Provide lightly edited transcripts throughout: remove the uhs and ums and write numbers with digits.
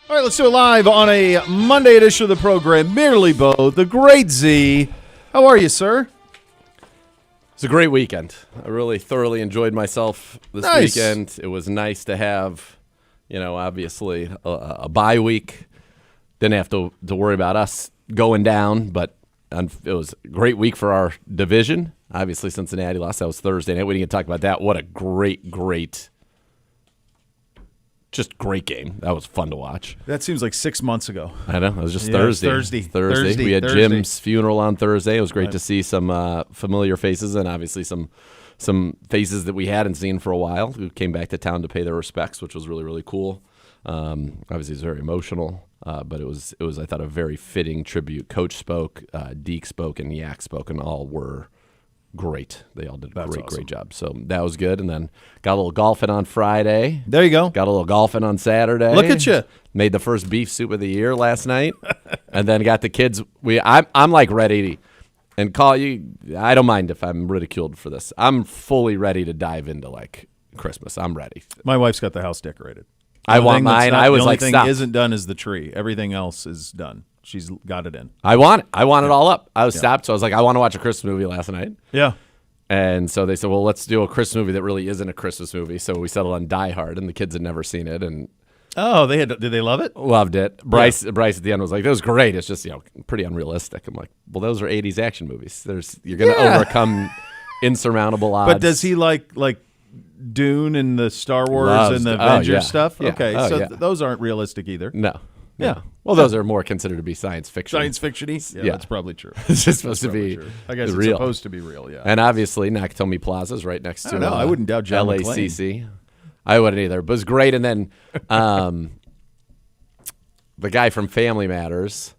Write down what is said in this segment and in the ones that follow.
All right, let's do it live on a Monday edition of the program. Merely Bo, the great Z. How are you, sir? It's a great weekend. I really thoroughly enjoyed myself this weekend. It was nice to have, obviously a bye week. Didn't have to worry about us going down, but it was a great week for our division. Obviously, Cincinnati lost. That was Thursday night. We didn't get to talk about that. What a great game. That was fun to watch. That seems like 6 months ago. I know. It was just Thursday. Thursday. We had Jim's funeral on Thursday. It was great to see some familiar faces and obviously some faces that we hadn't seen for a while who came back to town to pay their respects, which was really, really cool. Obviously, it's very emotional, but it was I thought a very fitting tribute. Coach spoke, Deke spoke, and Yak spoke, and all were great. They all did a great job. So that was good. And then got a little golfing on Friday. There you go. Got a little golfing on Saturday. Look at you. Made the first beef soup of the year last night. And then got the kids. I'm like ready and call you. I don't mind if I'm ridiculed for this. I'm fully ready to dive into like Christmas. I'm ready. My wife's got the house decorated. I want mine. I was like, the only thing isn't done is the tree. Everything else is done. She's got it in. I want it all up. I was stopped, so I was like, I want to watch a Christmas movie last night. Yeah. And so they said, well, let's do a Christmas movie that really isn't a Christmas movie. So we settled on Die Hard, and the kids had never seen it. And did they love it? Loved it. Bryce at the end was like, that was great. It's just pretty unrealistic. I'm like, well, those are 80s action movies. You're going to overcome insurmountable odds. But does he like Dune and the Star Wars and the Avengers stuff? Yeah. Okay, those aren't realistic either. No. Yeah. Well, those are more considered to be science fiction. Science fiction-y? Yeah, that's probably true. It's just supposed to be true. I guess real. It's supposed to be real, yeah. And obviously, Nakatomi Plaza is right next to I wouldn't doubt John LACC. I wouldn't either. But it was great. And then the guy from Family Matters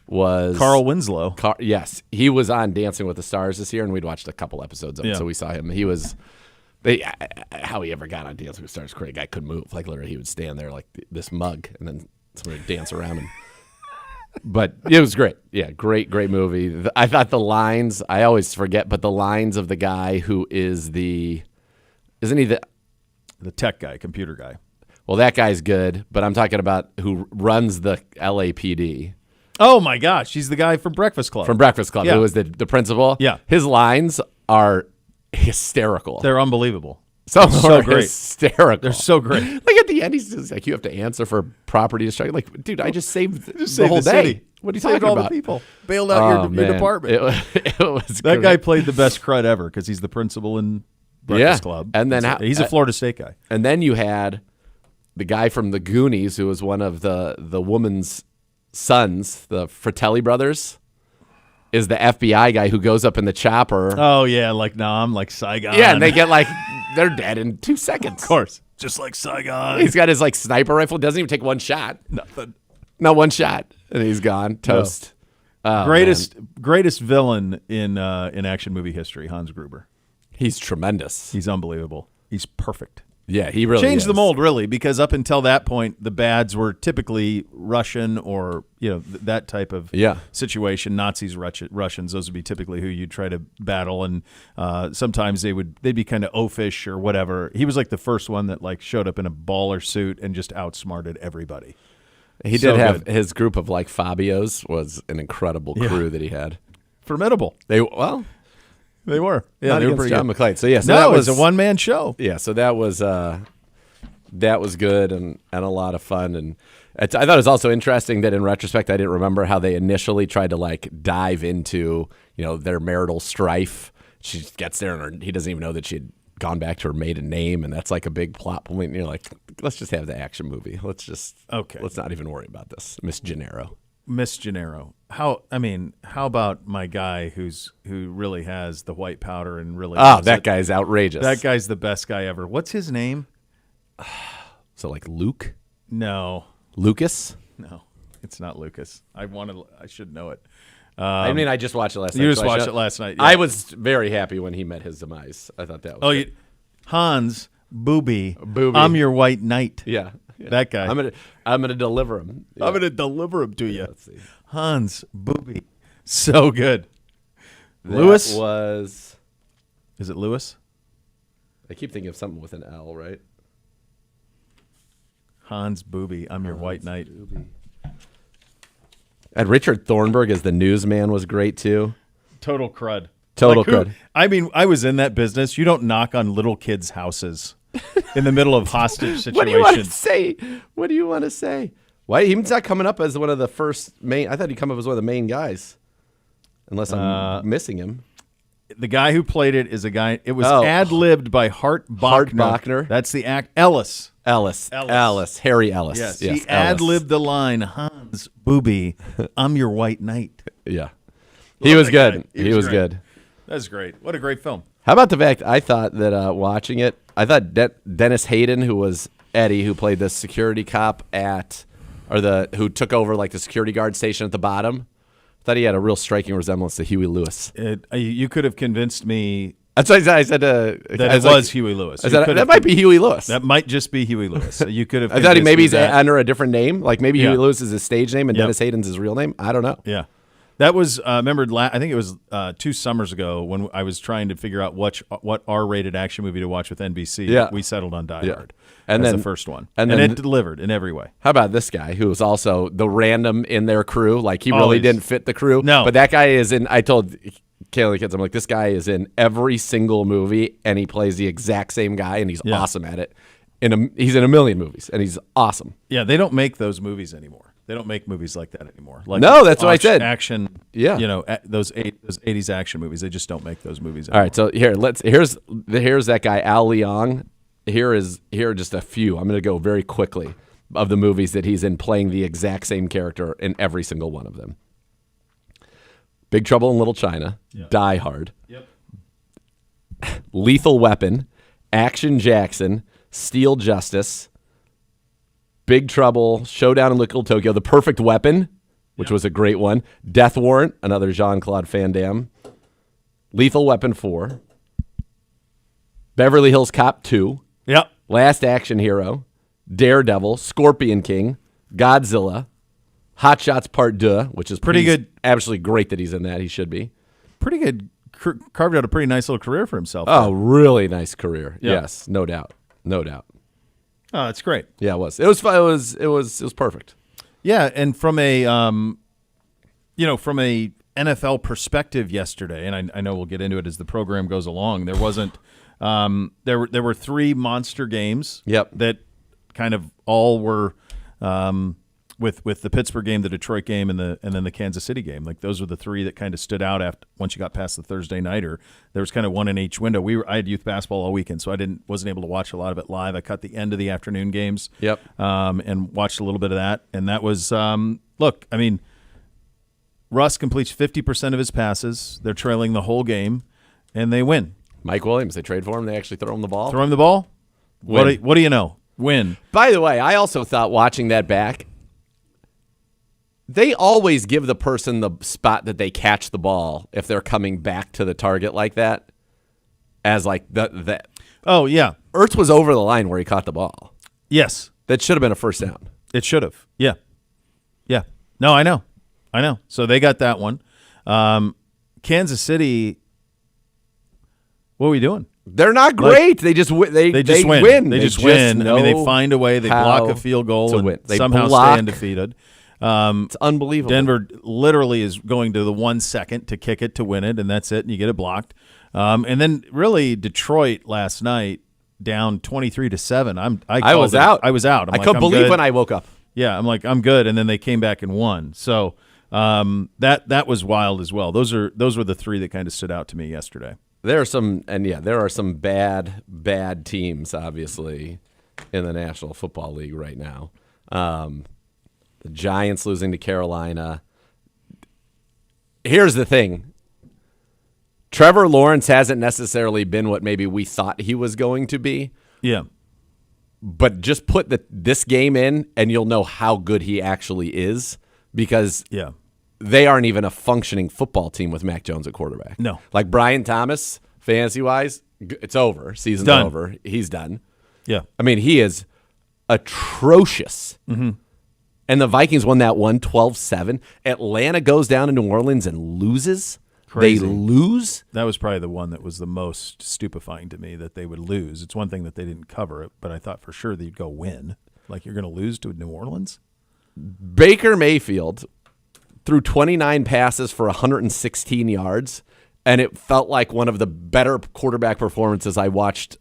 was Carl Winslow. Yes. He was on Dancing with the Stars this year, and we'd watched a couple episodes of it, so we saw him. He was how he ever got on Dancing with the Stars, crazy. Guy couldn't move. Like, literally, he would stand there like this mug, and then somebody would dance around him. But it was great. Yeah, great movie. I thought the lines, I always forget, but the lines of the guy who isn't he the tech guy, computer guy. Well, that guy's good, but I'm talking about who runs the LAPD. Oh, my gosh. He's the guy from Breakfast Club. Who was the principal. Yeah. His lines are hysterical. They're unbelievable. So great. Hysterical. They're so great. Like at the end, he's just like, you have to answer for property destruction. Like, dude, I just saved the whole day. City. What are you saved talking all about? The people. Bailed out your department. It was that guy played the best crud ever because he's the principal in Breakfast Club. And then he's a Florida State guy. And then you had the guy from the Goonies who was one of the woman's sons, the Fratelli brothers. Is the FBI guy who goes up in the chopper. Oh, yeah, like Nam, like Saigon. Yeah, and they get they're dead in 2 seconds. Of course. Just like Saigon. He's got his sniper rifle, doesn't even take one shot. Nothing. Not one shot. And he's gone. Toast. No. Greatest villain in action movie history, Hans Gruber. He's tremendous. He's unbelievable. He's perfect. Yeah, he really changed is. the mold, really, because up until that point, the bads were typically Russian or that type of situation. Nazis, Russians, those would be typically who you'd try to battle, and sometimes they'd be kind of oafish or whatever. He was like the first one that showed up in a baller suit and just outsmarted everybody. He did have his group of Fabios was an incredible crew that he had. Formidable. They were. Yeah, they were pretty John McClane. So that was a one-man show. Yeah, so that was good and a lot of fun. And I thought it was also interesting that in retrospect, I didn't remember how they initially tried to dive into their marital strife. She gets there and he doesn't even know that she had gone back to her maiden name, and that's like a big plot point. And you're like, let's just have the action movie. Let's not even worry about this, Miss Gennaro. How about my guy who really has the white powder and really that guy's outrageous. That guy's the best guy ever. What's his name? So Luke? No. Lucas? No. It's not Lucas. I should know it. I just watched it last night. You just watched it last night. Yeah. I was very happy when he met his demise. I thought that was Hans Booby. I'm your white knight. Yeah. That guy. I'm gonna deliver him. Yeah. I'm gonna deliver him to you. Let's see. Hans Booby. So good. Lewis Is it Lewis? I keep thinking of something with an L, right? Hans Booby, I'm your white knight. And Richard Thornburg as the newsman was great too. Total crud. Crud. I mean, I was in that business. You don't knock on little kids' houses in the middle of hostage situations. What do you want to say? What do you want to say? Why he's not coming up as one of the first main? I thought he'd come up as one of the main guys, unless I'm missing him. The guy who played it is a guy. It was ad-libbed by Hart Bachner. Hart Bachner. That's the act. Ellis. Harry Ellis. Yes, he ad-libbed the line, Hans Booby, I'm your white knight. Yeah. He was good. He was good. That's great. What a great film. How about the fact I thought that watching it, I thought Dennis Hayden, who was Eddie, who played the security cop who took over like the security guard station at the bottom, I thought he had a real striking resemblance to Huey Lewis. You could have convinced me. That's what I said. That it was Huey Lewis. I said, that might be Huey Lewis. That might just be Huey Lewis. You could have. I thought he's under a different name. Like maybe Huey Lewis is his stage name and Dennis Hayden's his real name. I don't know. Yeah. That was, remember, I think it was 2 summers ago when I was trying to figure out what R-rated action movie to watch with NBC. Yeah. We settled on Die Hard as the first one. And it delivered in every way. How about this guy who was also the random in their crew? Like he really didn't fit the crew. No. But that guy is in, I told Kaylee kids, I'm like, this guy is in every single movie and he plays the exact same guy and he's awesome at it. He's in a million movies and he's awesome. Yeah, they don't make those movies anymore. They don't make movies like that anymore. Like no, that's what I said. Action, those 80s action movies. They just don't make those movies anymore. All right, so here's that guy Al Leong. Here are just a few. I'm going to go very quickly of the movies that he's in, playing the exact same character in every single one of them. Big Trouble in Little China, Die Hard, Lethal Weapon, Action Jackson, Steel Justice, Big Trouble, Showdown in Little Tokyo, The Perfect Weapon, which was a great one, Death Warrant, another Jean-Claude Van Damme, Lethal Weapon 4, Beverly Hills Cop 2, Last Action Hero, Daredevil, Scorpion King, Godzilla, Hot Shots Part 2, which is pretty good. Absolutely great that he's in that. He should be. Pretty good. Carved out a pretty nice little career for himself. Oh, really nice career. Yeah. Yes, no doubt. No doubt. Oh, it's great. Yeah, it was. It was perfect. Yeah, and from a from a NFL perspective yesterday, and I know we'll get into it as the program goes along. There wasn't there were 3 monster games. That kind of all were with the Pittsburgh game, the Detroit game, and then the Kansas City game. Like those were the 3 that kind of stood out after once you got past the Thursday nighter. There was kind of one in each window. I had youth basketball all weekend, so I wasn't able to watch a lot of it live. I caught the end of the afternoon games. And watched a little bit of that, and that was look. I mean, Russ completes 50% of his passes. They're trailing the whole game, and they win. Mike Williams, they trade for him. They actually throw him the ball. Throw him the ball. What do you know? Win. By the way, I also thought watching that back, they always give the person the spot that they catch the ball if they're coming back to the target like that, as like the. Oh yeah, Ertz was over the line where he caught the ball. Yes, that should have been a first down. It should have. Yeah. No, I know. So they got that one. Kansas City. What are we doing? They're not great. They just win. They just win. They just win. I mean, they find a way. They block a field goal and they somehow stay undefeated. It's unbelievable. Denver literally is going to the 1 second to kick it to win it, and that's it, and you get it blocked. And then really Detroit last night down 23-7. I was out. I couldn't believe when I woke up. Yeah, I'm like, I'm good, and then they came back and won. So that was wild as well. Those were the 3 that kind of stood out to me yesterday. There are some bad teams, obviously, in the National Football League right now. The Giants losing to Carolina. Here's the thing. Trevor Lawrence hasn't necessarily been what maybe we thought he was going to be. Yeah. But just put this game in, and you'll know how good he actually is, because they aren't even a functioning football team with Mac Jones at quarterback. No. Like Brian Thomas, fantasy-wise, it's over. Season's over. He's done. Yeah. I mean, he is atrocious. Mm-hmm. And the Vikings won that one 12-7. Atlanta goes down to New Orleans and loses. Crazy. They lose. That was probably the one that was the most stupefying to me, that they would lose. It's one thing that they didn't cover it, but I thought for sure they'd go win. Like you're going to lose to New Orleans? Baker Mayfield threw 29 passes for 116 yards, and it felt like one of the better quarterback performances I watched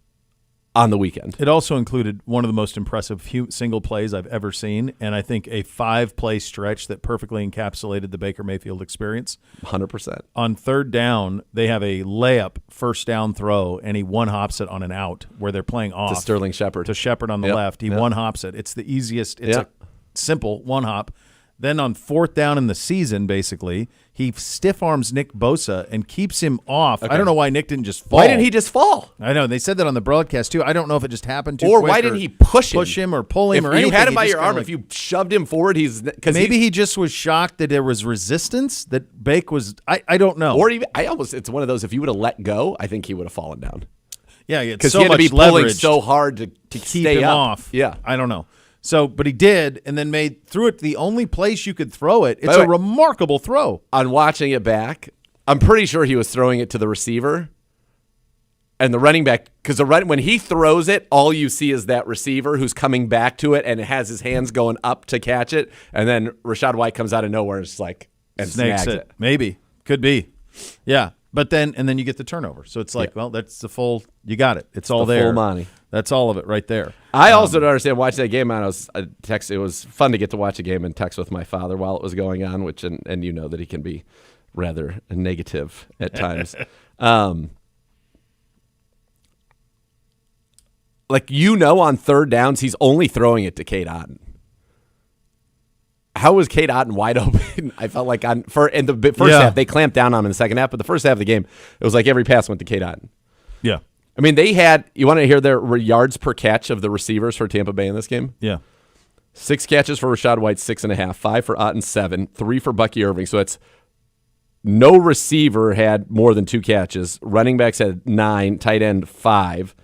on the weekend. It also included one of the most impressive single plays I've ever seen, and I think a 5-play stretch that perfectly encapsulated the Baker Mayfield experience. 100%. On third down, they have a layup first down throw, and he one-hops it on an out where they're playing off. To Sterling Shepard. To Shepard on the left. He one-hops it. It's the easiest. It's a simple one-hop. Then on fourth down in the season, basically, he stiff-arms Nick Bosa and keeps him off. Okay. I don't know why Nick didn't just fall. Why didn't he just fall? I know. They said that on the broadcast, too. I don't know if it just happened too quick. Or why didn't he push him or pull him or anything. If you had him by your arm, if you shoved him forward, maybe he just was shocked that there was resistance, that Bake was – I don't know. Or even it's one of those, if you would have let go, I think he would have fallen down. Yeah, it's because so he had much to be pulling so hard to keep stay him up. off. Yeah. I don't know. So, but he did, and then threw it the only place you could throw it. It's a remarkable throw. On watching it back, I'm pretty sure he was throwing it to the receiver and the running back, because when he throws it, all you see is that receiver who's coming back to it and has his hands going up to catch it, and then Rachaad White comes out of nowhere and snags it. Maybe. Could be. Yeah. But then you get the turnover. So it's like, well, that's the full – you got it. It's all there. Full money. That's all of it right there. I also don't understand watching that game. It was fun to get to watch a game and text with my father while it was going on, and you know that he can be rather negative at times. On third downs, he's only throwing it to Cade Otton. How was Cade Otton wide open? I felt like in the first half, they clamped down on him in the second half, but the first half of the game, it was like every pass went to Cade Otton. Yeah. I mean, they had – you want to hear their yards per catch of the receivers for Tampa Bay in this game? Yeah. 6 catches for Rachaad White, 6.5. 5 for Otton, 7. 3 for Bucky Irving. So it's no receiver had more than 2 catches. Running backs had 9. Tight end, 5.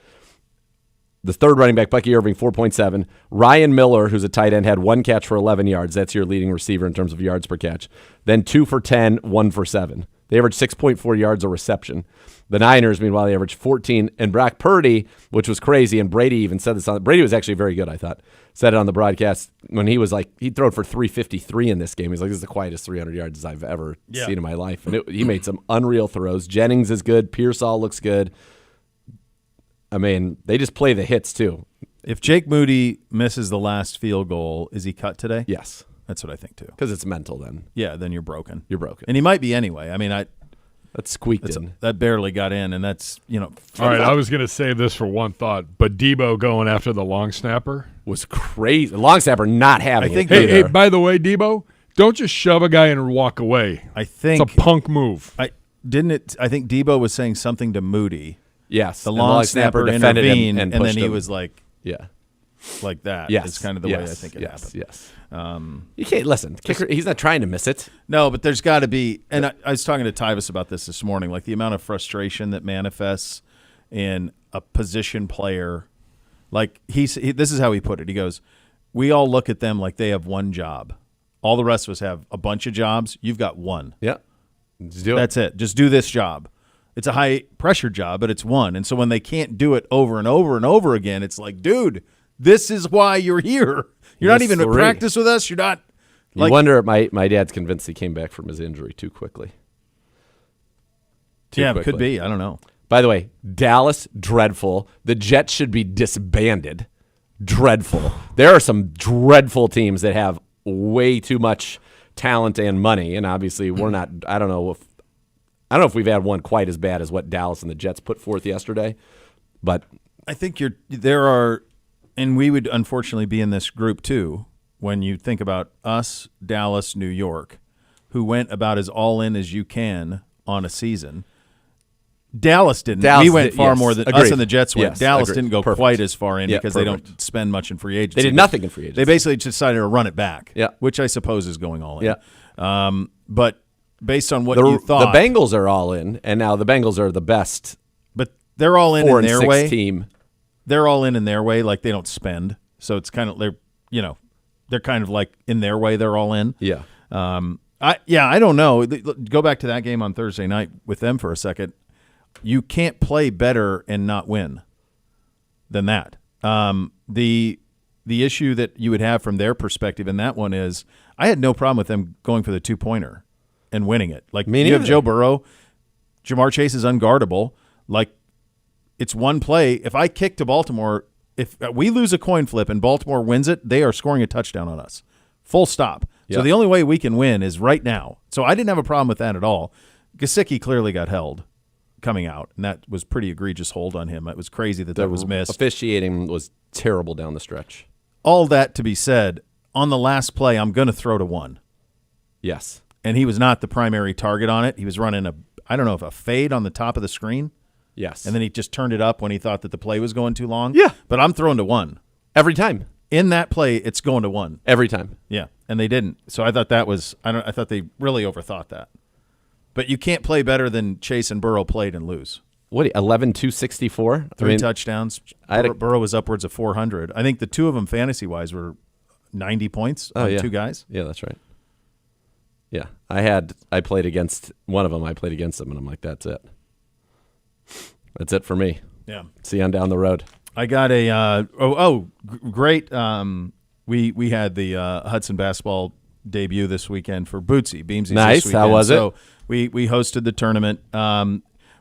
The third running back, Bucky Irving, 4.7. Ryan Miller, who's a tight end, had 1 catch for 11 yards. That's your leading receiver in terms of yards per catch. Then 2 for 10, 1 for 7. They averaged 6.4 yards a reception. The Niners, meanwhile, they averaged 14. And Brock Purdy, which was crazy, and Brady even said this – Brady was actually very good, I thought. Said it on the broadcast when he was like – he threw for 353 in this game. He's like, this is the quietest 300 yards I've ever seen in my life. And he made some unreal throws. Jennings is good. Pearsall looks good. I mean, they just play the hits, too. If Jake Moody misses the last field goal, is he cut today? Yes. That's what I think, too. Because it's mental then. Yeah, then you're broken. You're broken. And he might be anyway. I mean, that squeaked in. That barely got in, and that's, All right, I was going to save this for one thought, but Debo going after the long snapper was crazy. The long snapper not having it. Hey, by the way, Debo, don't just shove a guy and walk away. I think it's a punk move. I think Debo was saying something to Moody. Yes. The long snapper defended intervened, him and then he him. was like, yeah. Like that. Yes. It's kind of the way I think it happened. Yes. You can't listen. Kicker, he's not trying to miss it. No, but there's got to be. And I was talking to Tyvus about this morning. Like the amount of frustration that manifests in a position player. Like this is how he put it. He goes, "We all look at them like they have one job. All the rest of us have a bunch of jobs. You've got one. Yeah, just do it. That's it. Just do this job. It's a high pressure job, but it's one. And so when they can't do it over and over and over again, it's like, dude." This is why you're here. You're not even at practice with us. You're not. You wonder if my dad's convinced he came back from his injury too quickly. It could be. I don't know. By the way, Dallas, dreadful. The Jets should be disbanded. Dreadful. There are some dreadful teams that have way too much talent and money, and obviously we're not. I don't know if we've had one quite as bad as what Dallas and the Jets put forth yesterday, but I think there are. And we would unfortunately be in this group too when you think about us, Dallas, New York, who went about as all in as you can on a season. Dallas didn't. We went far more than us and the Jets went. Yes, Dallas didn't go quite as far in because they don't spend much in free agency. They did nothing in free agency. They basically decided to run it back, yeah. Which I suppose is going all in. Yeah. But based on what you thought. The Bengals are all in, and now the Bengals are the best. But they're all in their way. Team. They're all in their way, like they don't spend. So it's kind of they're kind of like in their way they're all in. Yeah. I don't know. Go back to that game on Thursday night with them for a second. You can't play better and not win than that. The the issue that you would have from their perspective in that one is I had no problem with them going for the 2-pointer and winning it. Like, you have Joe Burrow, Jamar Chase is unguardable. Like, it's one play. If I kick to Baltimore, if we lose a coin flip and Baltimore wins it, they are scoring a touchdown on us. Full stop. Yep. So the only way we can win is right now. So I didn't have a problem with that at all. Gesicki clearly got held coming out, and that was pretty egregious hold on him. It was crazy that was missed. Officiating was terrible down the stretch. All that to be said, on the last play, I'm going to throw to 1. Yes. And he was not the primary target on it. He was running a fade on the top of the screen. Yes. And then he just turned it up when he thought that the play was going too long. Yeah. But I'm throwing to 1. Every time. In that play, it's going to 1. Every time. Yeah. And they didn't. So I thought I thought they really overthought that. But you can't play better than Chase and Burrow played and lose. What, 11-264? 3 touchdowns. Burrow was upwards of 400. I think the two of them fantasy-wise were 90 points on 2 guys. Yeah, that's right. Yeah. I played against one of them. I played against them, and I'm like, that's it. That's it for me. Yeah. See you on down the road. I got a great. We had the Hudson basketball debut this weekend for Bootsy Beamsy. Nice. This weekend. How was it? So we hosted the tournament.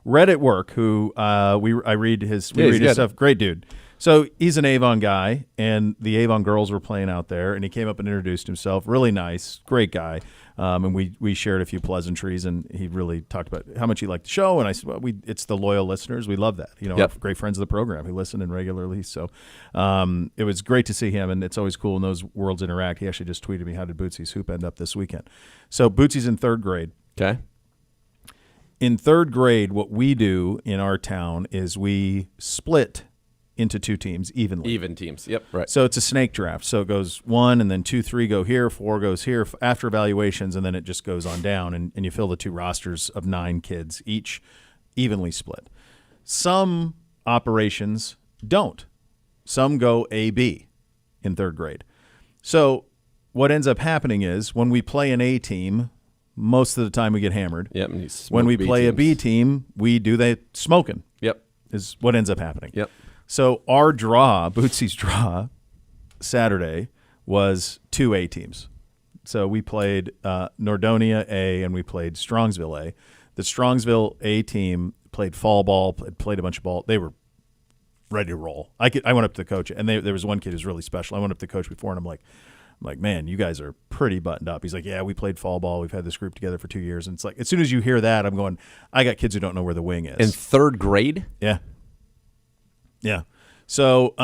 Red at Work, who we read his stuff. Great dude. So he's an Avon guy, and the Avon girls were playing out there, and he came up and introduced himself. Really nice, great guy. And we shared a few pleasantries, and he really talked about how much he liked the show. And I said, well, it's the loyal listeners. We love that. Our great friends of the program who listen in regularly. So it was great to see him, and it's always cool when those worlds interact. He actually just tweeted me, how did Bootsy's hoop end up this weekend? So Bootsy's in 3rd grade. Okay. In 3rd grade, what we do in our town is we split into 2 teams evenly. Even teams. Yep. Right. So it's a snake draft. So it goes 1, and then 2, 3 go here, 4 goes here after evaluations, and then it just goes on down, and you fill the 2 rosters of 9 kids, each evenly split. Some operations don't. Some go A-B in 3rd grade. So what ends up happening is when we play an A team, most of the time we get hammered. Yep. When we play a B team, we do the smoking. Yep. Is what ends up happening. Yep. So our draw, Bootsy's draw, Saturday was 2 A teams. So we played Nordonia A and we played Strongsville A. The Strongsville A team played fall ball, played a bunch of ball. They were ready to roll. I went up to the coach, and there was one kid who's really special. I went up to the coach before, and I'm like, man, you guys are pretty buttoned up. He's like, yeah, we played fall ball. We've had this group together for 2 years. And it's like, as soon as you hear that, I'm going, I got kids who don't know where the wing is. In 3rd grade? Yeah. Yeah. So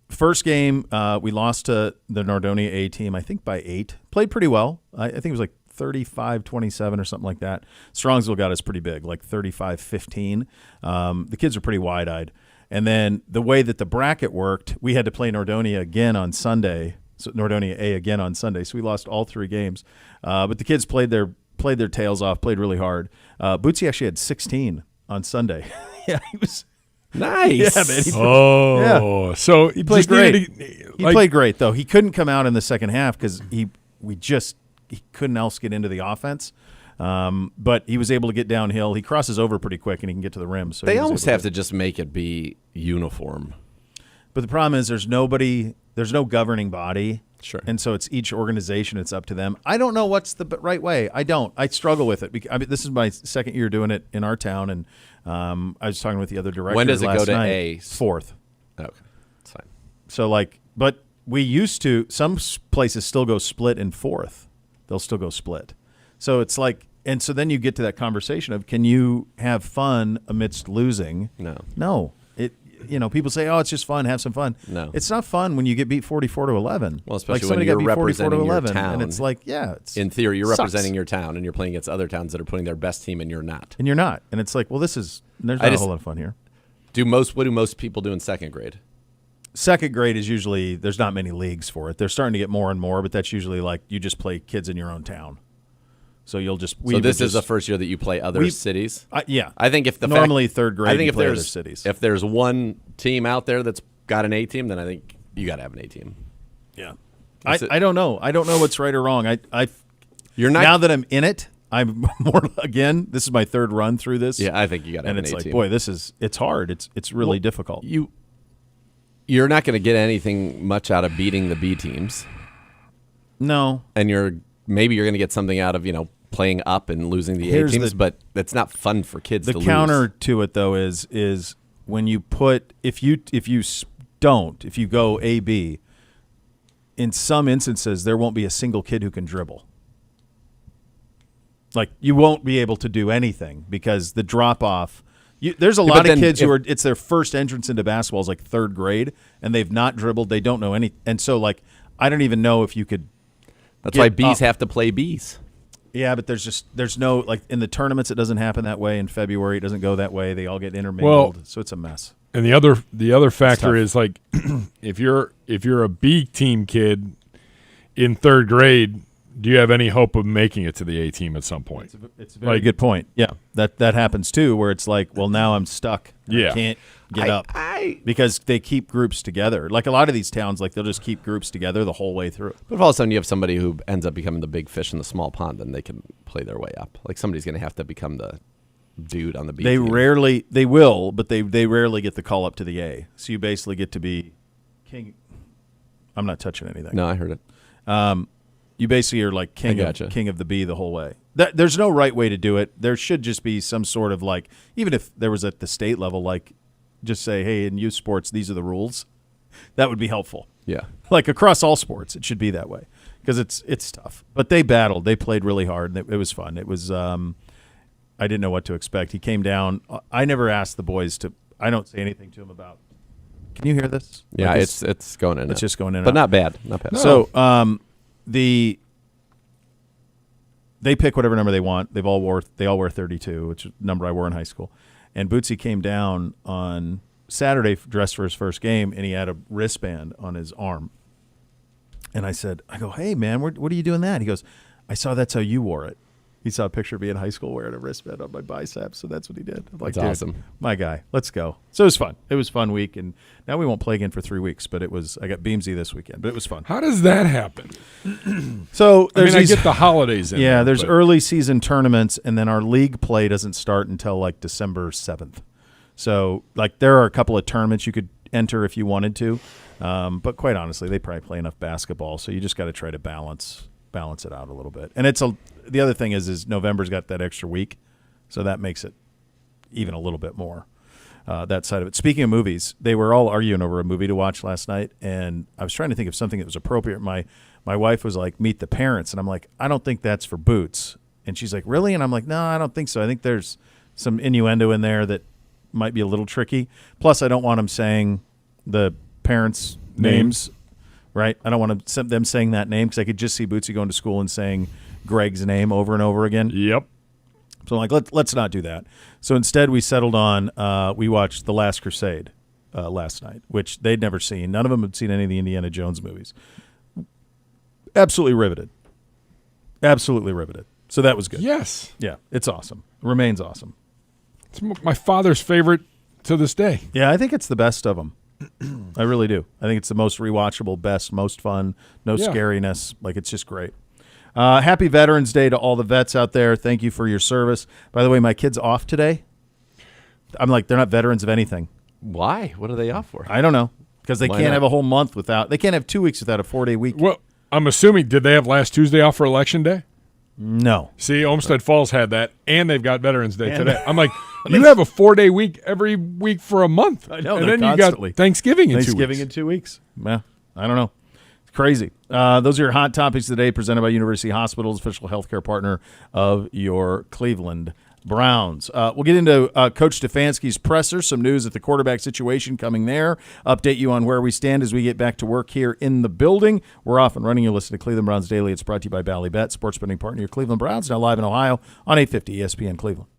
first game, we lost to the Nordonia A team, I think by 8. Played pretty well. I think it was like 35-27 or something like that. Strongsville got us pretty big, like 35-15. The kids are pretty wide-eyed. And then the way that the bracket worked, we had to play Nordonia again on Sunday. So Nordonia A again on Sunday. So we lost all 3 games. But the kids played their tails off, played really hard. Bootsy actually had 16 on Sunday. Yeah, he was nice. Yeah, man. So he played great. He played great though. He couldn't come out in the second half because he couldn't else get into the offense. But he was able to get downhill. He crosses over pretty quick and he can get to the rim. So they almost have to just make it be uniform. But the problem is there's no governing body. Sure. And so it's each organization. It's up to them. I don't know what's the right way. I struggle with it. This is my 2nd year doing it in our town, and I was talking with the other director. When does it go to night. A? 4th. Okay, that's fine. So but we used to. Some places still go split in 4th. They'll still go split. So it's like, and so then you get to that conversation of, can you have fun amidst losing? No. People say, oh, it's just fun, have some fun. No. It's not fun when you get beat 44-11. Well, especially when you're representing your town. And it's like, in theory, you're representing your town, and you're playing against other towns that are putting their best team, and you're not. And you're not. And it's like, well, there's not a whole lot of fun here. What do most people do in 2nd grade? 2nd grade is usually, there's not many leagues for it. They're starting to get more and more, but that's usually like you just play kids in your own town. So you'll just. So this is the first year that you play other cities. Yeah, I think if normally 3rd grade, I think you play other cities. If there's one team out there that's got an A team, then I think you got to have an A team. Yeah, I don't know. I don't know what's right or wrong. You're not now that I'm in it. I'm more again. This is my 3rd run through this. Yeah, I think you got to have an A team. And it's like, boy, it's hard. It's really difficult. you're not going to get anything much out of beating the B teams. No. And maybe you're going to get something out of, playing up and losing the A teams, but that's not fun for kids to lose. The counter to it, though, is when you put – if you go A-B, in some instances there won't be a single kid who can dribble. Like, you won't be able to do anything because the drop-off – there's a lot of kids who it's their first entrance into basketball is like third grade, and they've not dribbled. They don't know any. And so, like, I don't even know if you could – That's why Bs have to play Bs. Yeah, but there's no, like, in the tournaments it doesn't happen that way. In February it doesn't go that way. They all get intermingled, so it's a mess. And the other factor is, like, if you're a B team kid in third grade, do you have any hope of making it to the A team at some point? It's a very good point. Yeah, that happens too, where it's like, well, now I'm stuck. I can't get up because they keep groups together. Like a lot of these towns, like they'll just keep groups together the whole way through. But if all of a sudden you have somebody who ends up becoming the big fish in the small pond, then they can play their way up. Like somebody's going to have to become the dude on the B team. They will, but they rarely get the call up to the A. So you basically get to be king. I'm not touching anything. No, I heard it. You basically are like king of the B the whole way. There's no right way to do it. There should just be some sort of, like, even if there was at the state level, like, just say, hey, in youth sports, these are the rules. That would be helpful. Yeah. Like across all sports, it should be that way because it's tough. But they battled. They played really hard. It was fun. It was I didn't know what to expect. He came down. I never asked the boys to – I don't say anything to him about – can you hear this? Yeah, like it's going in. It's just going in. But not bad. Not bad. No. So they pick whatever number they want. They all wear 32, which is the number I wore in high school. And Bootsy came down on Saturday dressed for his first game, and he had a wristband on his arm. And I go, hey, man, what are you doing that? He goes, I saw that's how you wore it. He saw a picture of me in high school wearing a wristband on my biceps, so that's what he did. I'm like, that's awesome. My guy, let's go. So it was fun. It was a fun week, and now we won't play again for 3 weeks, but I got Beamsy this weekend, but it was fun. How does that happen? So I get the holidays in. Yeah, there's early season tournaments, and then our league play doesn't start until like December 7th. So like there are a couple of tournaments you could enter if you wanted to, but quite honestly, they probably play enough basketball, so you just got to try to balance it out a little bit. And the other thing is November's got that extra week, so that makes it even a little bit more, that side of it. Speaking of movies, they were all arguing over a movie to watch last night, and I was trying to think of something that was appropriate. My wife was like, Meet the Parents, and I'm like, I don't think that's for Boots. And she's like, really? And I'm like, no, I don't think so. I think there's some innuendo in there that might be a little tricky. Plus, I don't want them saying the parents' names. Right? I don't want them saying that name because I could just see Bootsy going to school and saying Greg's name over and over again. Yep. So I'm like, let's not do that. So instead we settled on, we watched The Last Crusade last night, which they'd never seen. None of them had seen any of the Indiana Jones movies. Absolutely riveted. Absolutely riveted. So that was good. Yes. Yeah, it's awesome. Remains awesome. It's my father's favorite to this day. Yeah, I think it's the best of them. I really do. I think it's the most rewatchable, best, most fun, no scariness. Like, it's just great. Happy Veterans Day to all the vets out there. Thank you for your service. By the way, my kid's off today. I'm like, they're not veterans of anything. Why? What are they off for? I don't know. Because they can't have a whole month without – they can't have 2 weeks without a 4-day week. Well, I'm assuming, did they have last Tuesday off for Election Day? No. See, Olmsted Falls had that, and they've got Veterans Day today. I'm like, you have a 4-day week every week for a month. I know. And then constantly. You got Thanksgiving in 2 weeks. Thanksgiving in 2 weeks. Yeah, I don't know. It's crazy. Those are your hot topics today, presented by University Hospitals, official healthcare partner of your Cleveland Browns. We'll get into Coach Stefanski's presser, some news at the quarterback situation coming there, update you on where we stand as we get back to work here in the building. We're off and running. You listen to Cleveland Browns Daily. It's brought to you by Bally Bet, sports betting partner of your Cleveland Browns, now live in Ohio on 850 ESPN Cleveland.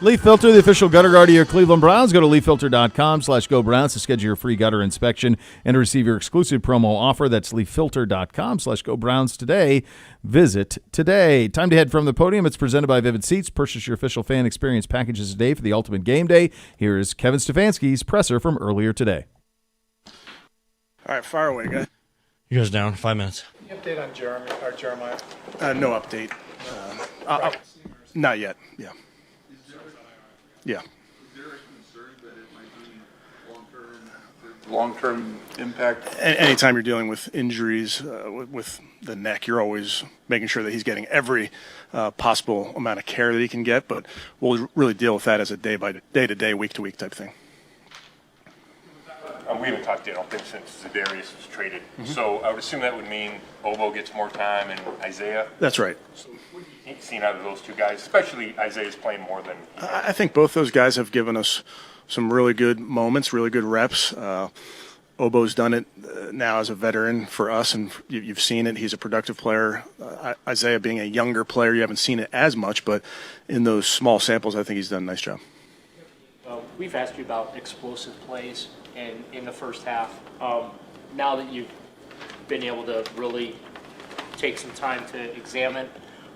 Leaf Filter, the official gutter guard of your Cleveland Browns. Go to leaffilter.com/GoBrowns to schedule your free gutter inspection and to receive your exclusive promo offer. That's leaffilter.com/GoBrowns today. Visit today. Time to head from the podium. It's presented by Vivid Seats. Purchase your official fan experience packages today for the ultimate game day. Here is Kevin Stefanski's presser from earlier today. All right, fire away, guy. You guys down? 5 minutes. Any update on Jeremiah? No update. Not yet. Yeah. Yeah. Is there a concern that it might be long-term impact? Anytime you're dealing with injuries with the neck, you're always making sure that he's getting every possible amount of care that he can get. But we'll really deal with that as a day-to-day, week-to-week type thing. We haven't talked, I don't think, since Zadarius was traded. Mm-hmm. So I would assume that would mean Obo gets more time and Isaiah. That's right. So what do you seen out of those two guys, especially Isaiah's playing more than? I think both those guys have given us some really good moments, really good reps. Obo's done it now as a veteran for us, and you've seen it. He's a productive player. Isaiah being a younger player, you haven't seen it as much, but in those small samples, I think he's done a nice job. We've asked you about explosive plays in the first half. Now that you've been able to really take some time to examine,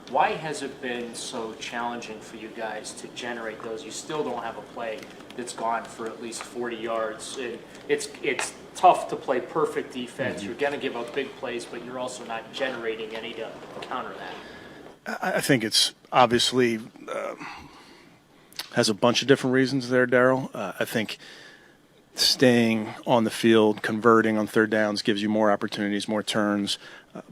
why has it been so challenging for you guys to generate those? You still don't have a play that's gone for at least 40 yards. It's tough to play perfect defense. Mm-hmm. You're going to give up big plays, but you're also not generating any to counter that. I think it's obviously has a bunch of different reasons there, Daryl. I think staying on the field, converting on third downs gives you more opportunities, more turns,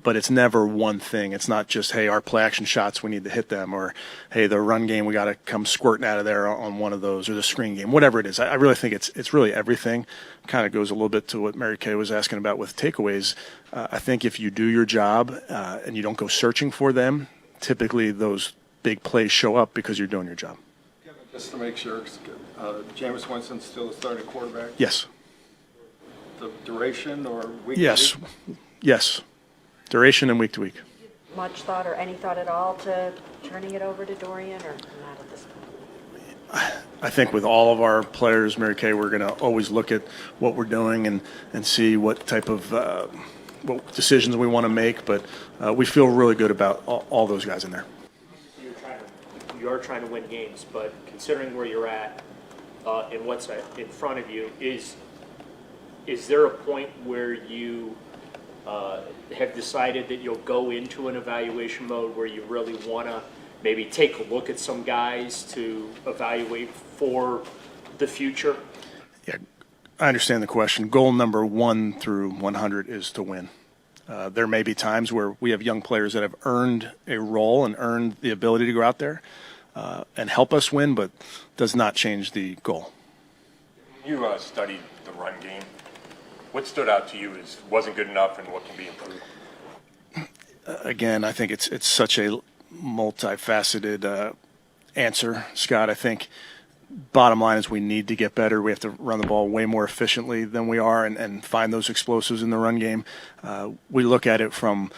but it's never one thing. It's not just, hey, our play action shots, we need to hit them, or, hey, the run game, we got to come squirting out of there on one of those, or the screen game, whatever it is. I really think it's really everything. Kind of goes a little bit to what Mary Kay was asking about with takeaways. I think if you do your job and you don't go searching for them, typically those big plays show up because you're doing your job. Just to make sure, Jameis Winston's still the starting quarterback? Yes. The duration or week? Yes. To week? Yes. Duration and week to week. Much thought or any thought at all to turning it over to Dorian, or not at this point? I think with all of our players, Mary Kay, we're going to always look at what we're doing and see what type of what decisions we want to make. But we feel really good about all those guys in there. You are trying to win games, but considering where you're at and what's in front of you, is there a point where you have decided that you'll go into an evaluation mode where you really want to maybe take a look at some guys to evaluate for the future? Yeah, I understand the question. Goal number 1 through 100 is to win. There may be times where we have young players that have earned a role and earned the ability to go out there and help us win, but does not change the goal. You studied the run game. What stood out to you is wasn't good enough and what can be improved? Again, I think it's such a multifaceted answer, Scott. I think bottom line is we need to get better. We have to run the ball way more efficiently than we are and find those explosives in the run game. We look at it from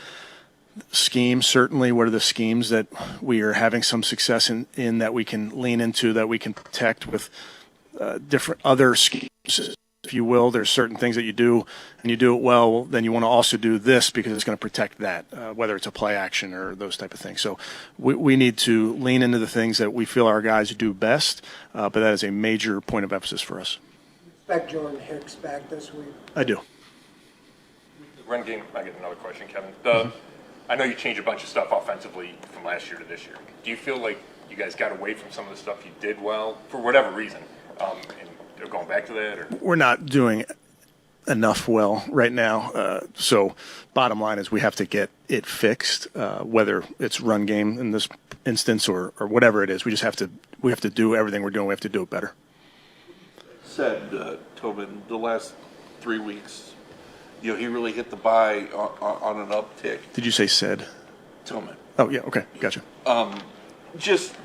schemes, certainly. What are the schemes that we are having some success in that we can lean into, that we can protect with different other schemes, if you will. There's certain things that you do and you do it well, then you want to also do this because it's going to protect that, whether it's a play action or those type of things. So we need to lean into the things that we feel our guys do best, but that is a major point of emphasis for us. Expect Jordan Hicks back this week? I do. The run game, I get another question, Kevin. I know you changed a bunch of stuff offensively from last year to this year. Do you feel like you guys got away from some of the stuff you did well for whatever reason? And they're going back to that? Or? We're not doing enough well right now. So bottom line is we have to get it fixed, whether it's run game in this instance or whatever it is. We have to do everything we're doing. We have to do it better. Said Tobin, the last 3 weeks, he really hit the buy on an uptick. Did you say said? Tillman. Oh, yeah, okay, gotcha. Just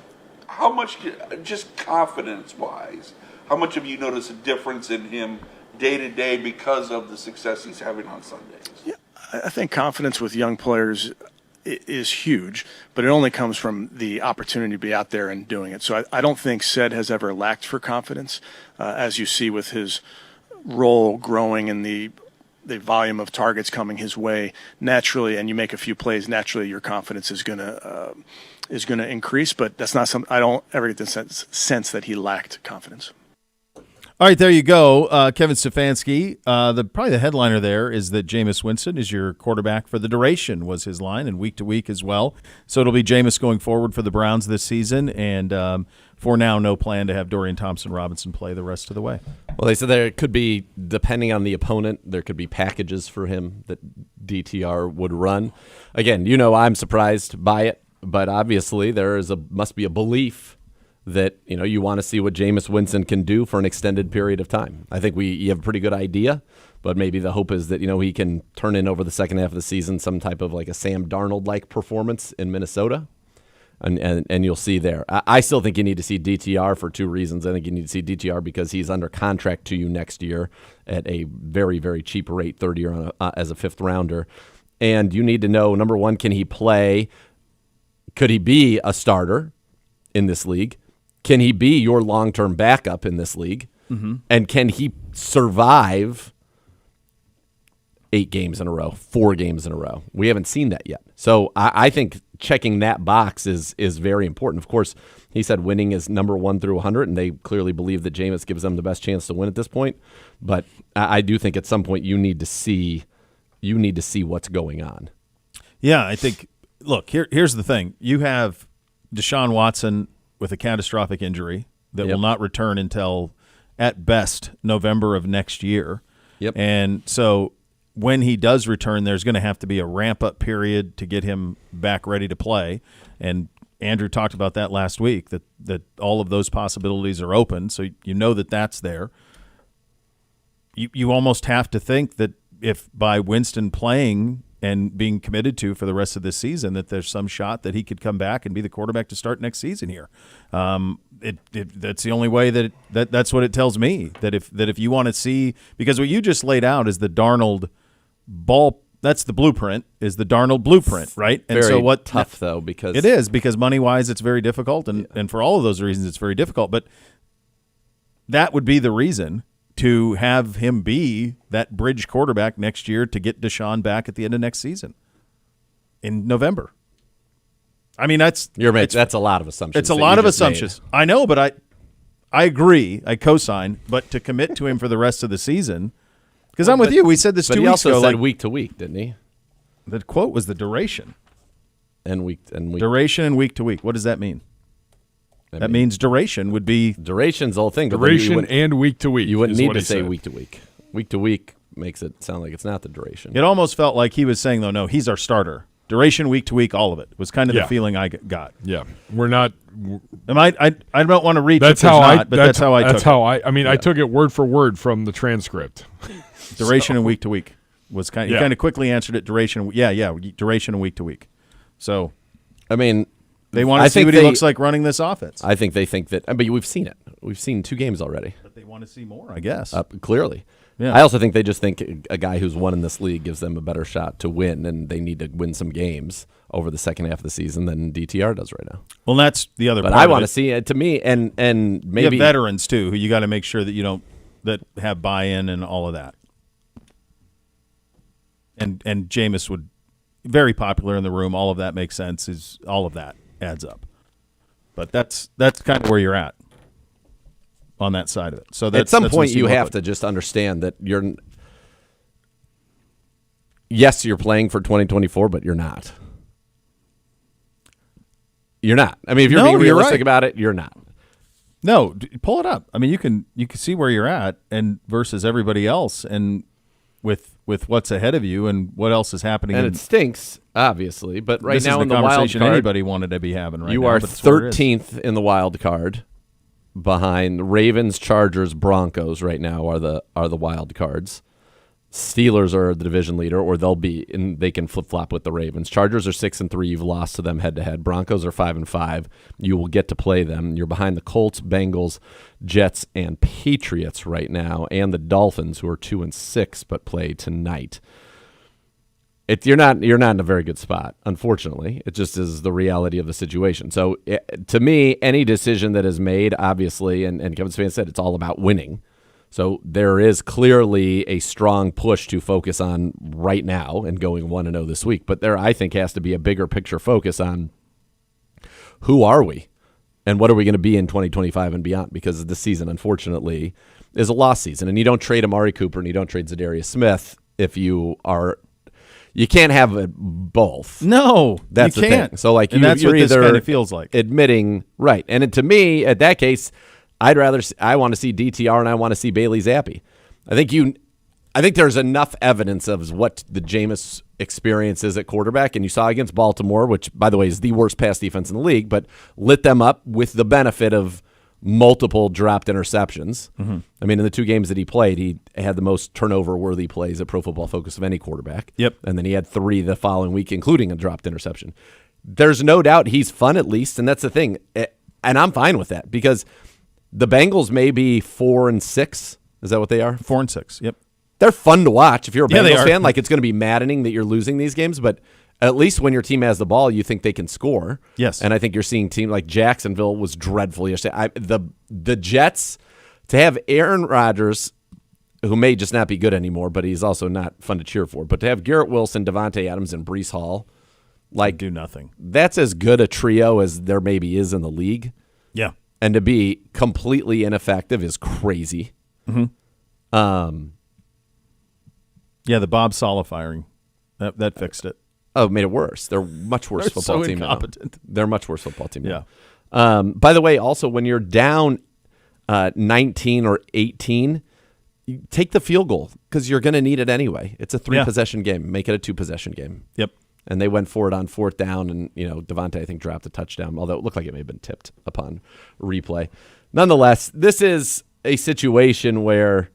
how much, just confidence-wise, how much have you noticed a difference in him day to day because of the success he's having on Sundays? Yeah, I think confidence with young players is huge, but it only comes from the opportunity to be out there and doing it. So I don't think Sed has ever lacked for confidence, as you see with his role growing and the volume of targets coming his way naturally, and you make a few plays, naturally your confidence is going to increase. But that's not something I don't ever get the sense that he lacked confidence. All right, there you go. Kevin Stefanski, probably the headliner there is that Jameis Winston is your quarterback for the duration, was his line, and week to week as well. So it'll be Jameis going forward for the Browns this season, and for now, no plan to have Dorian Thompson-Robinson play the rest of the way. Well, they said there could be, depending on the opponent, there could be packages for him that DTR would run. Again, I'm surprised by it, but obviously there must be a belief that you want to see what Jameis Winston can do for an extended period of time. I think you have a pretty good idea, but maybe the hope is that he can turn in over the second half of the season some type of like a Sam Darnold-like performance in Minnesota, and you'll see there. I still think you need to see DTR for two reasons. I think you need to see DTR because he's under contract to you next year at a very, very cheap rate, third year as a fifth rounder, and you need to know, number one, can he play? Could he be a starter in this league? Can he be your long-term backup in this league? Mm-hmm. And can he survive 8 games in a row, 4 games in a row? We haven't seen that yet. So I think checking that box is very important. Of course, he said winning is number 1 through 100, and they clearly believe that Jameis gives them the best chance to win at this point. But I do think at some point you need to see what's going on. Yeah, I think, look, here's the thing. You have Deshaun Watson with a catastrophic injury that will not return until, at best, November of next year. Yep. And so when he does return, there's going to have to be a ramp-up period to get him back ready to play. And Andrew talked about that last week, that all of those possibilities are open, so that's there. You almost have to think that if by Winston playing and being committed to for the rest of this season, that there's some shot that he could come back and be the quarterback to start next season here. That's the only way that's what it tells me, that if you want to see, because what you just laid out is the Darnold ball, that's the blueprint, is the Darnold blueprint, right? And very so tough though, because it is, because money-wise it's very difficult, and for all of those reasons it's very difficult, but that would be the reason to have him be that bridge quarterback next year to get Deshaun back at the end of next season in November. I mean, that's a lot of assumptions. It's a lot of assumptions. I know, but I agree. I co-sign. But to commit to him for the rest of the season, because I'm with you. We said this 2 weeks ago. But he also said week to week, didn't he? The quote was the duration. And week. Duration and week to week. What does that mean? That means duration would be... Duration's the whole thing. Duration and week to week. You wouldn't need to say week to week. Week to week makes it sound like it's not the duration. It almost felt like he was saying, though, no, he's our starter. Duration, week to week, all of it was kind of the feeling I got. Yeah, we're not. I don't want to reach. That's how I took it. I mean, I took it word for word from the transcript. Duration and week to week was kind. He kind of quickly answered it. Duration. Duration and week to week. So, I mean, they want to see what he looks like running this offense. I think they think that. But we've seen it. We've seen 2 games already. But they want to see more, I guess. Clearly. Yeah. I also think they just think a guy who's won in this league gives them a better shot to win, and they need to win some games over the second half of the season than DTR does right now. Well, that's the other part. But I want to see it, to me, and maybe you have veterans too, who you got to make sure that you don't that have buy-in and all of that. And Jameis would very popular in the room. All of that makes sense. Is all of that adds up. But that's kind of where you're at on that side of it. So at some point you have to just understand that you're playing for 2024, but you're not. You're not. I mean, if you're being realistic about it, you're not. No, pull it up. I mean, you can see where you're at and versus everybody else, and with what's ahead of you and what else is happening. And it stinks, obviously, but right now in the wild card, anybody wanted to be having right now. You are 13th in the wild card. Behind Ravens, Chargers, Broncos right now are the wild cards. Steelers are the division leader, or they can flip flop with the Ravens. Chargers are 6-3. You've lost to them head to head. Broncos are 5-5. You will get to play them. You're behind the Colts, Bengals, Jets, and Patriots right now, and the Dolphins, who are 2-6 but play tonight. you're not in a very good spot, unfortunately. It just is the reality of the situation. So to me, any decision that is made, obviously, and Kevin Stefanski said it's all about winning. So there is clearly a strong push to focus on right now and going 1-0 this week. But there, I think, has to be a bigger picture focus on who are we and what are we going to be in 2025 and beyond, because this season, unfortunately, is a lost season. And you don't trade Amari Cooper and you don't trade Zadarius Smith if you are – you can't have it both. No, that's you the can't. thing. So like and that's you're what either this kind of feels like. Admitting right, and to me, at that case, I want to see DTR and I want to see Bailey Zappi. I think there's enough evidence of what the Jameis experience is at quarterback, and you saw against Baltimore, which by the way is the worst pass defense in the league, but lit them up with the benefit of multiple dropped interceptions. Mm-hmm. I mean, in the 2 games that he played, he had the most turnover-worthy plays at Pro Football Focus of any quarterback. Yep. And then he had 3 the following week, including a dropped interception. There's no doubt he's fun at least, and that's the thing. And I'm fine with that because the Bengals may be 4-6. Is that what they are? 4-6, yep. They're fun to watch. If you're a Bengals fan, like it's going to be maddening that you're losing these games, but at least when your team has the ball, you think they can score. Yes. And I think you're seeing teams like Jacksonville was dreadful yesterday. The Jets, to have Aaron Rodgers, who may just not be good anymore, but he's also not fun to cheer for, but to have Garrett Wilson, Devontae Adams, and Breece Hall, like do nothing. That's as good a trio as there maybe is in the league. Yeah. And to be completely ineffective is crazy. Mm-hmm. Yeah, the Bob Saleh firing, that fixed it. Oh, it made it worse. They're much worse football so team incompetent. now. They're a much worse football team yeah. now. By the way, also, when you're down 19 or 18, you take the field goal because you're going to need it anyway. It's a 3-possession game. Make it a 2-possession game. Yep. And they went for it on 4th down, and Devontae, I think, dropped a touchdown, although it looked like it may have been tipped upon replay. Nonetheless, this is a situation where,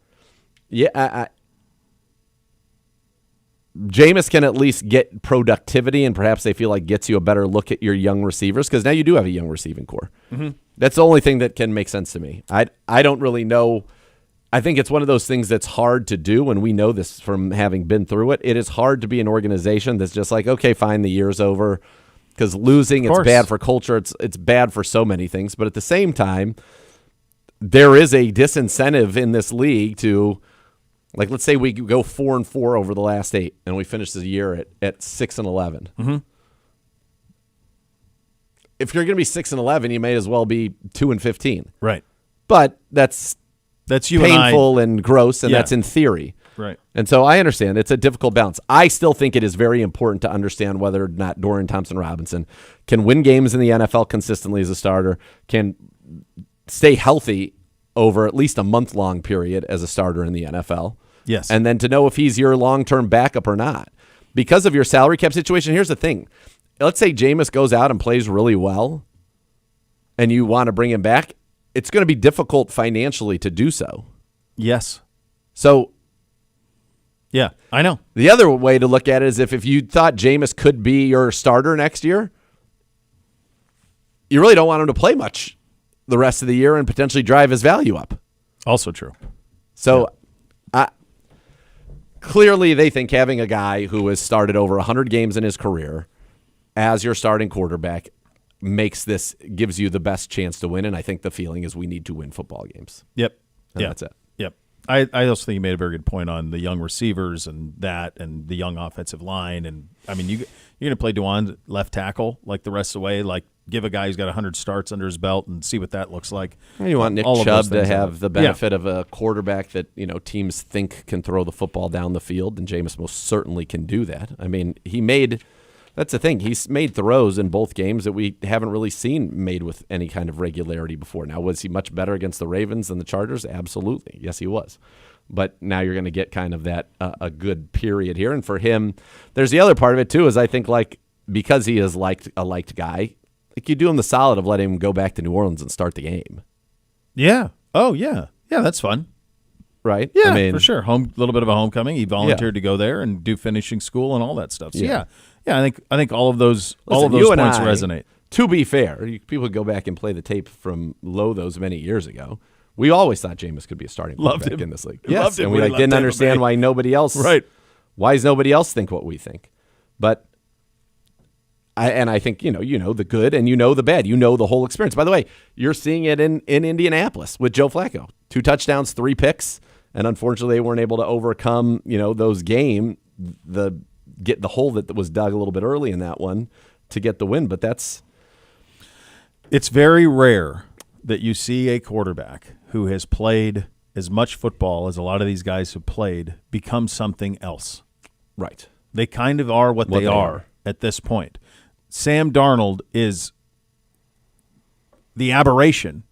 Jameis can at least get productivity, and perhaps they feel like gets you a better look at your young receivers because now you do have a young receiving core. Mm-hmm. That's the only thing that can make sense to me. I don't really know. I think it's one of those things that's hard to do, and we know this from having been through it. It is hard to be an organization that's just like, okay, fine, the year's over, because losing, it's bad for culture. It's bad for so many things. But at the same time, there is a disincentive in this league to, like, let's say we go 4-4 over the last 8, and we finish the year at 6-11. Mm-hmm. If you're going to be 6-11, you may as well be 2-15. Right. But that's you painful and gross, and that's in theory. Right. And so I understand it's a difficult balance. I still think it is very important to understand whether or not Dorian Thompson-Robinson can win games in the NFL consistently as a starter, can stay healthy over at least a month-long period as a starter in the NFL. Yes. And then to know if he's your long-term backup or not. Because of your salary cap situation, here's the thing. Let's say Jameis goes out and plays really well, and you want to bring him back. It's going to be difficult financially to do so. Yes. So, yeah, I know. The other way to look at it is if you thought Jameis could be your starter next year, you really don't want him to play much the rest of the year and potentially drive his value up. Also true. So, clearly they think having a guy who has started over 100 games in his career as your starting quarterback gives you the best chance to win, and I think the feeling is we need to win football games. Yep. And that's it. Yep. I also think you made a very good point on the young receivers and the young offensive line. And, I mean, you're going to play Dewan left tackle like the rest of the way, like give a guy who's got 100 starts under his belt and see what that looks like. You want Nick Chubb to have the benefit of a quarterback that teams think can throw the football down the field, and Jameis most certainly can do that. I mean, that's the thing. He's made throws in both games that we haven't really seen made with any kind of regularity before. Now, was he much better against the Ravens than the Chargers? Absolutely. Yes, he was. But now you're going to get kind of that a good period here. And for him, there's the other part of it, too, is I think because he is a liked guy, you do him the solid of letting him go back to New Orleans and start the game. Yeah. Oh, yeah. Yeah, that's fun. Right? Yeah, I mean, for sure. Little bit of a homecoming. He volunteered to go there and do finishing school and all that stuff. So, yeah, I think all of those points resonate. To be fair, people go back and play the tape from those many years ago. We always thought Jameis could be a starting quarterback in this league. Yes, and we didn't understand why nobody else. Right. Why does nobody else think what we think? But I think you know the good and you know the bad. You know the whole experience. By the way, you're seeing it in Indianapolis with Joe Flacco. 2 touchdowns, 3 picks, and unfortunately they weren't able to overcome those the hole that was dug a little bit early in that one to get the win. But it's very rare that you see a quarterback who has played as much football as a lot of these guys have played become something else. Right. They kind of are what they are at this point. Sam Darnold is the aberration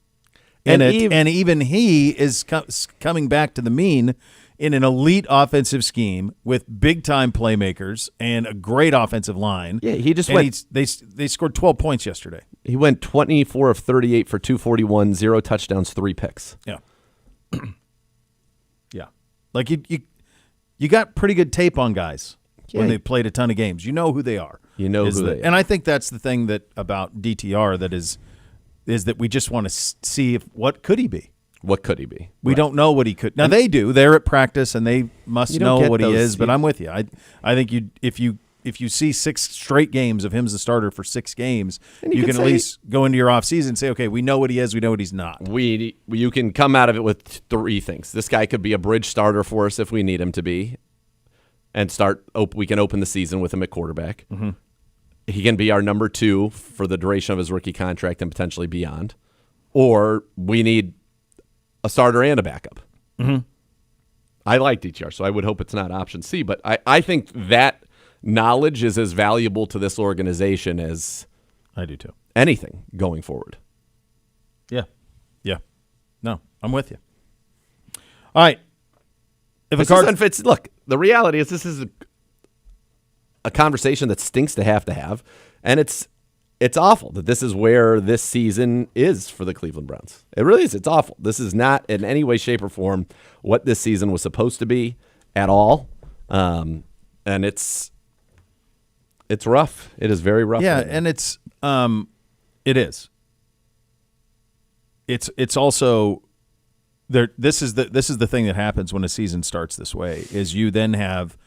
in it, and even he is coming back to the mean in an elite offensive scheme with big-time playmakers and a great offensive line. Yeah, he just they scored 12 points yesterday. He went 24 of 38 for 241, 0 touchdowns, 3 picks. Yeah. Yeah. Like you got pretty good tape on guys when they played a ton of games. You know who they are. You know who they are. And I think that's the thing that about DTR that is that we just want to see what could he be. What could he be? We don't know what he could. Now they do. They're at practice and they must know what he is. But I'm with you. I think if you see 6 straight games of him as a starter for 6 games, you can at least go into your offseason and say, okay, we know what he is. We know what he's not. You can come out of it with 3 things. This guy could be a bridge starter for us if we need him to be, and we can open the season with him at quarterback. Mm-hmm. He can be our number 2 for the duration of his rookie contract and potentially beyond. Or we need a starter and a backup. Mm-hmm. I like DTR, so I would hope it's not option C. But I think that knowledge is as valuable to this organization as I do too. Anything going forward. Yeah. Yeah. No, I'm with you. All right. Look, the reality is this is a conversation that stinks to have, and it's awful that this is where this season is for the Cleveland Browns. It really is. It's awful. This is not in any way, shape, or form what this season was supposed to be at all, and it's rough. It is very rough. Yeah, and it is. It's also there. This is the thing that happens when a season starts this way. Is you then have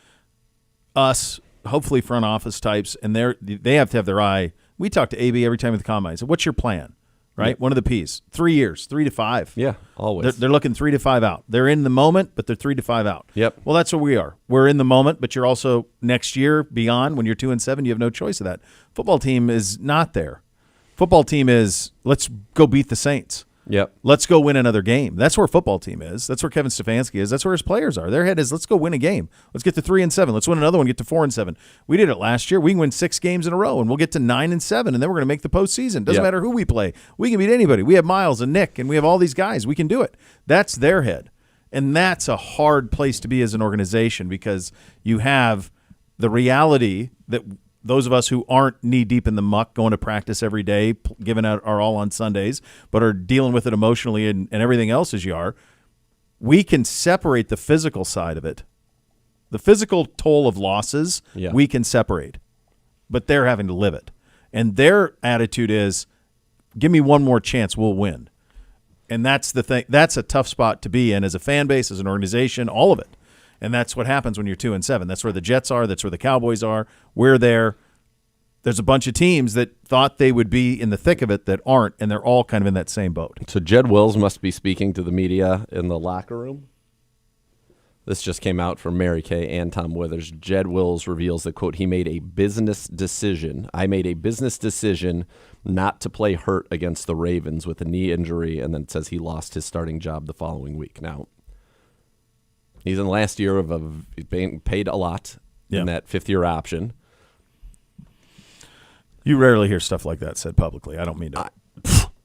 us, hopefully front office types, and they have to have their eye. We talk to AB every time at the combine. So what's your plan? Right, yeah. One of the P's. 3 years, 3 to 5. Yeah, always. They're looking 3 to 5 out. They're in the moment, but they're 3 to 5 out. Yep. Well, that's what we are. We're in the moment, but you're also next year beyond. When you're 2-7, you have no choice of that. Football team is not there. Football team is let's go beat the Saints. Yep. Let's go win another game. That's where football team is. That's where Kevin Stefanski is. That's where his players are. Their head is let's go win a game. Let's get to 3-7. Let's win another one. Get to 4-7. We did it last year. We can win 6 games in a row, and we'll get to 9-7, and then we're going to make the postseason. Doesn't matter who we play. We can beat anybody. We have Miles and Nick, and we have all these guys. We can do it. That's their head, and that's a hard place to be as an organization because you have the reality that those of us who aren't knee-deep in the muck, going to practice every day, giving out our all on Sundays, but are dealing with it emotionally and everything else as you are, we can separate the physical side of it. The physical toll of losses, we can separate. But they're having to live it. And their attitude is, give me one more chance, we'll win. And that's the thing. That's a tough spot to be in as a fan base, as an organization, all of it. And that's what happens when you're 2-7. That's where the Jets are. That's where the Cowboys are. We're there. There's a bunch of teams that thought they would be in the thick of it that aren't, and they're all kind of in that same boat. So Jed Wills must be speaking to the media in the locker room. This just came out from Mary Kay and Tom Withers. Jed Wills reveals that, quote, he made a business decision. I made a business decision not to play hurt against the Ravens with a knee injury, and then it says he lost his starting job the following week. Now, he's in the last year of being paid a lot in that 5th-year option. You rarely hear stuff like that said publicly. I don't mean to.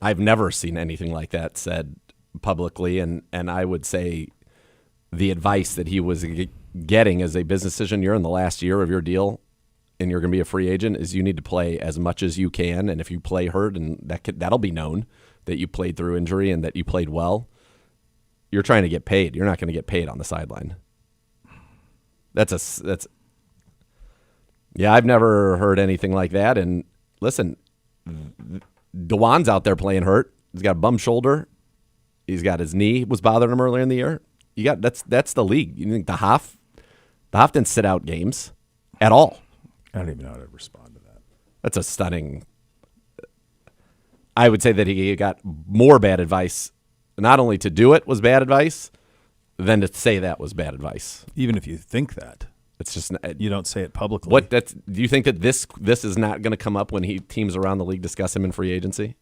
I've never seen anything like that said publicly, and I would say the advice that he was getting as a business decision, you're in the last year of your deal and you're going to be a free agent, is you need to play as much as you can, and if you play hurt, and that'll be known that you played through injury and that you played well, you're trying to get paid. You're not going to get paid on the sideline. Yeah, I've never heard anything like that. And listen, DeJuan's out there playing hurt. He's got a bum shoulder. He's got his knee was bothering him earlier in the year. That's the league. You think the Hoff didn't sit out games at all. I don't even know how to respond to that. That's a stunning. I would say that he got more bad advice. Not only to do it was bad advice, than to say that was bad advice. Even if you think that. It's just you don't say it publicly. Do you think that this is not going to come up when teams around the league discuss him in free agency?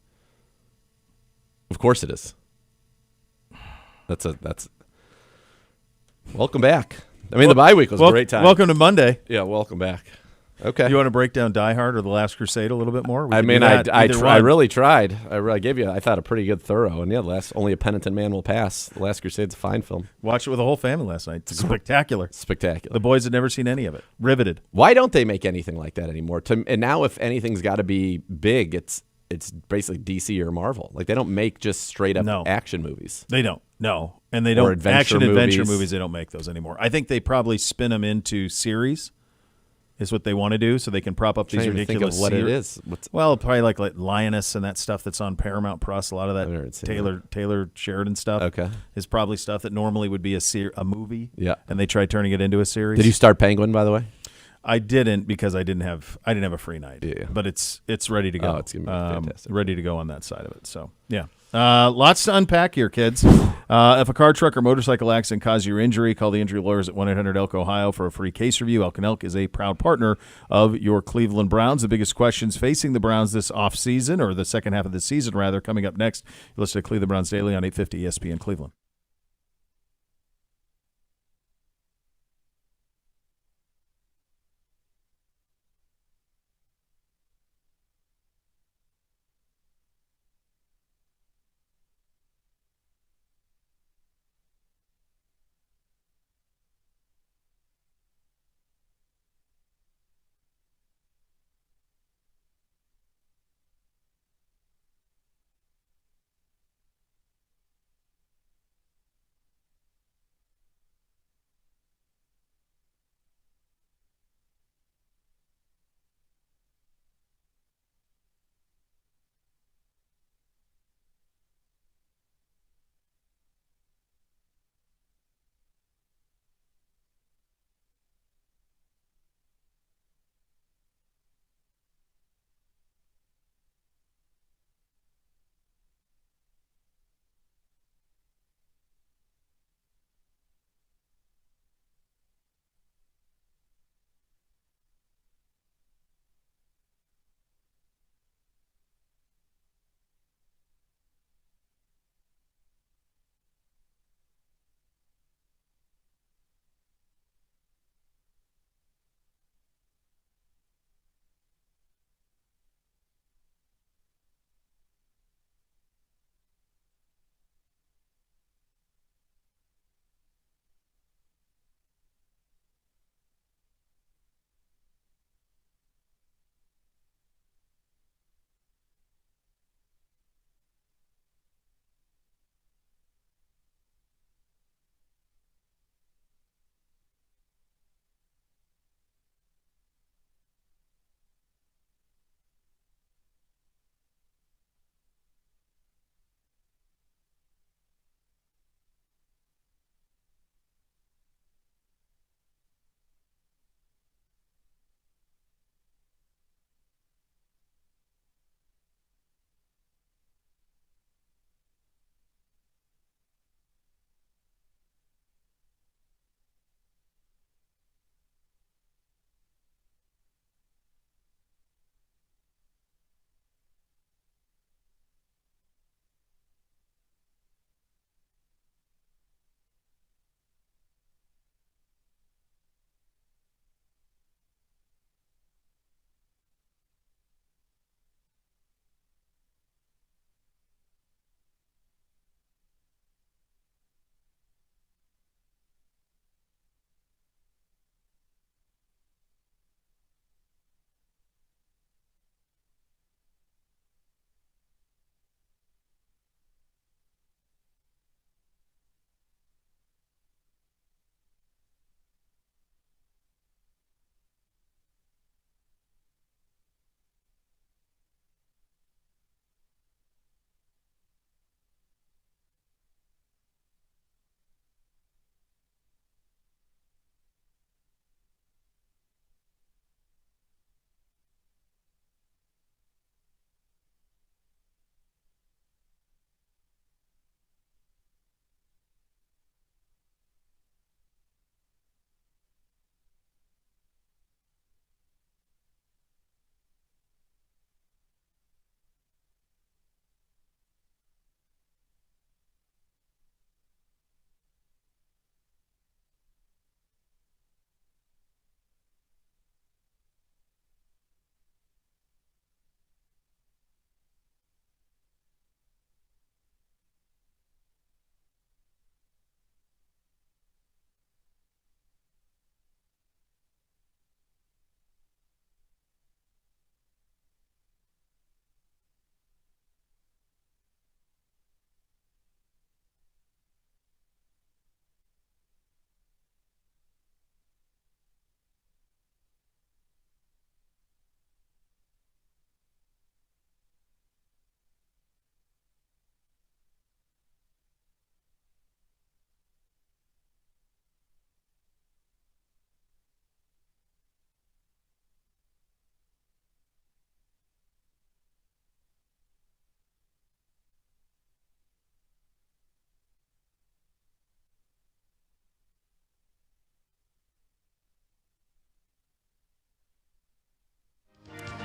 Of course it is. That's welcome back. I mean, the bye week was a great time. Welcome to Monday. Yeah, welcome back. Okay. You want to break down Die Hard or The Last Crusade a little bit more? I really tried. I gave you, I thought, a pretty good thorough. And yeah, Only a Penitent Man Will Pass. The Last Crusade's a fine film. Watched it with the whole family last night. It's spectacular. Spectacular. The boys had never seen any of it. Riveted. Why don't they make anything like that anymore? And now, if anything's got to be big, it's basically DC or Marvel. Like, they don't make just straight up action movies. They don't. No. And they don't. Adventure movies, they don't make those anymore. I think they probably spin them into series. Is what they want to do, so they can prop up these ridiculous. Think of what it is. Well, probably like Lioness and that stuff that's on Paramount Plus. A lot of that Taylor Sheridan stuff. Is probably stuff that normally would be a movie. Yeah, and they tried turning it into a series. Did you start Penguin, by the way? I didn't because I didn't have a free night. Yeah. But it's ready to go. Oh, it's gonna be fantastic. Ready to go on that side of it. So yeah. Lots to unpack here, kids. If a car, truck, or motorcycle accident caused your injury, call the injury lawyers at 1-800-ELK Ohio for a free case review. Elk & Elk is a proud partner of your Cleveland Browns. The biggest questions facing the Browns this offseason, or the second half of the season, rather, coming up next. You listen to Cleveland Browns Daily on 850 ESPN Cleveland.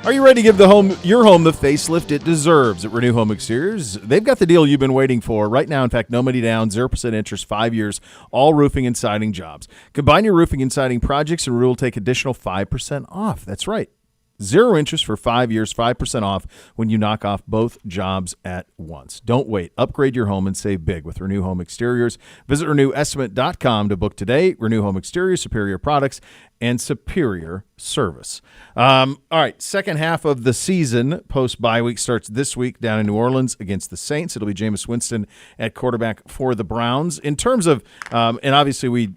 Are you ready to give your home the facelift it deserves at Renew Home Exteriors? They've got the deal you've been waiting for right now. In fact, no money down, 0% interest, 5 years, all roofing and siding jobs. Combine your roofing and siding projects and Renew will take additional 5% off. That's right. 0 interest for 5 years, 5% off when you knock off both jobs at once. Don't wait. Upgrade your home and save big with Renew Home Exteriors. Visit RenewEstimate.com to book today. Renew Home Exteriors, superior products and superior service. All right, second half of the season post-bye week starts this week down in New Orleans against the Saints. It'll be Jameis Winston at quarterback for the Browns. In terms of, and obviously we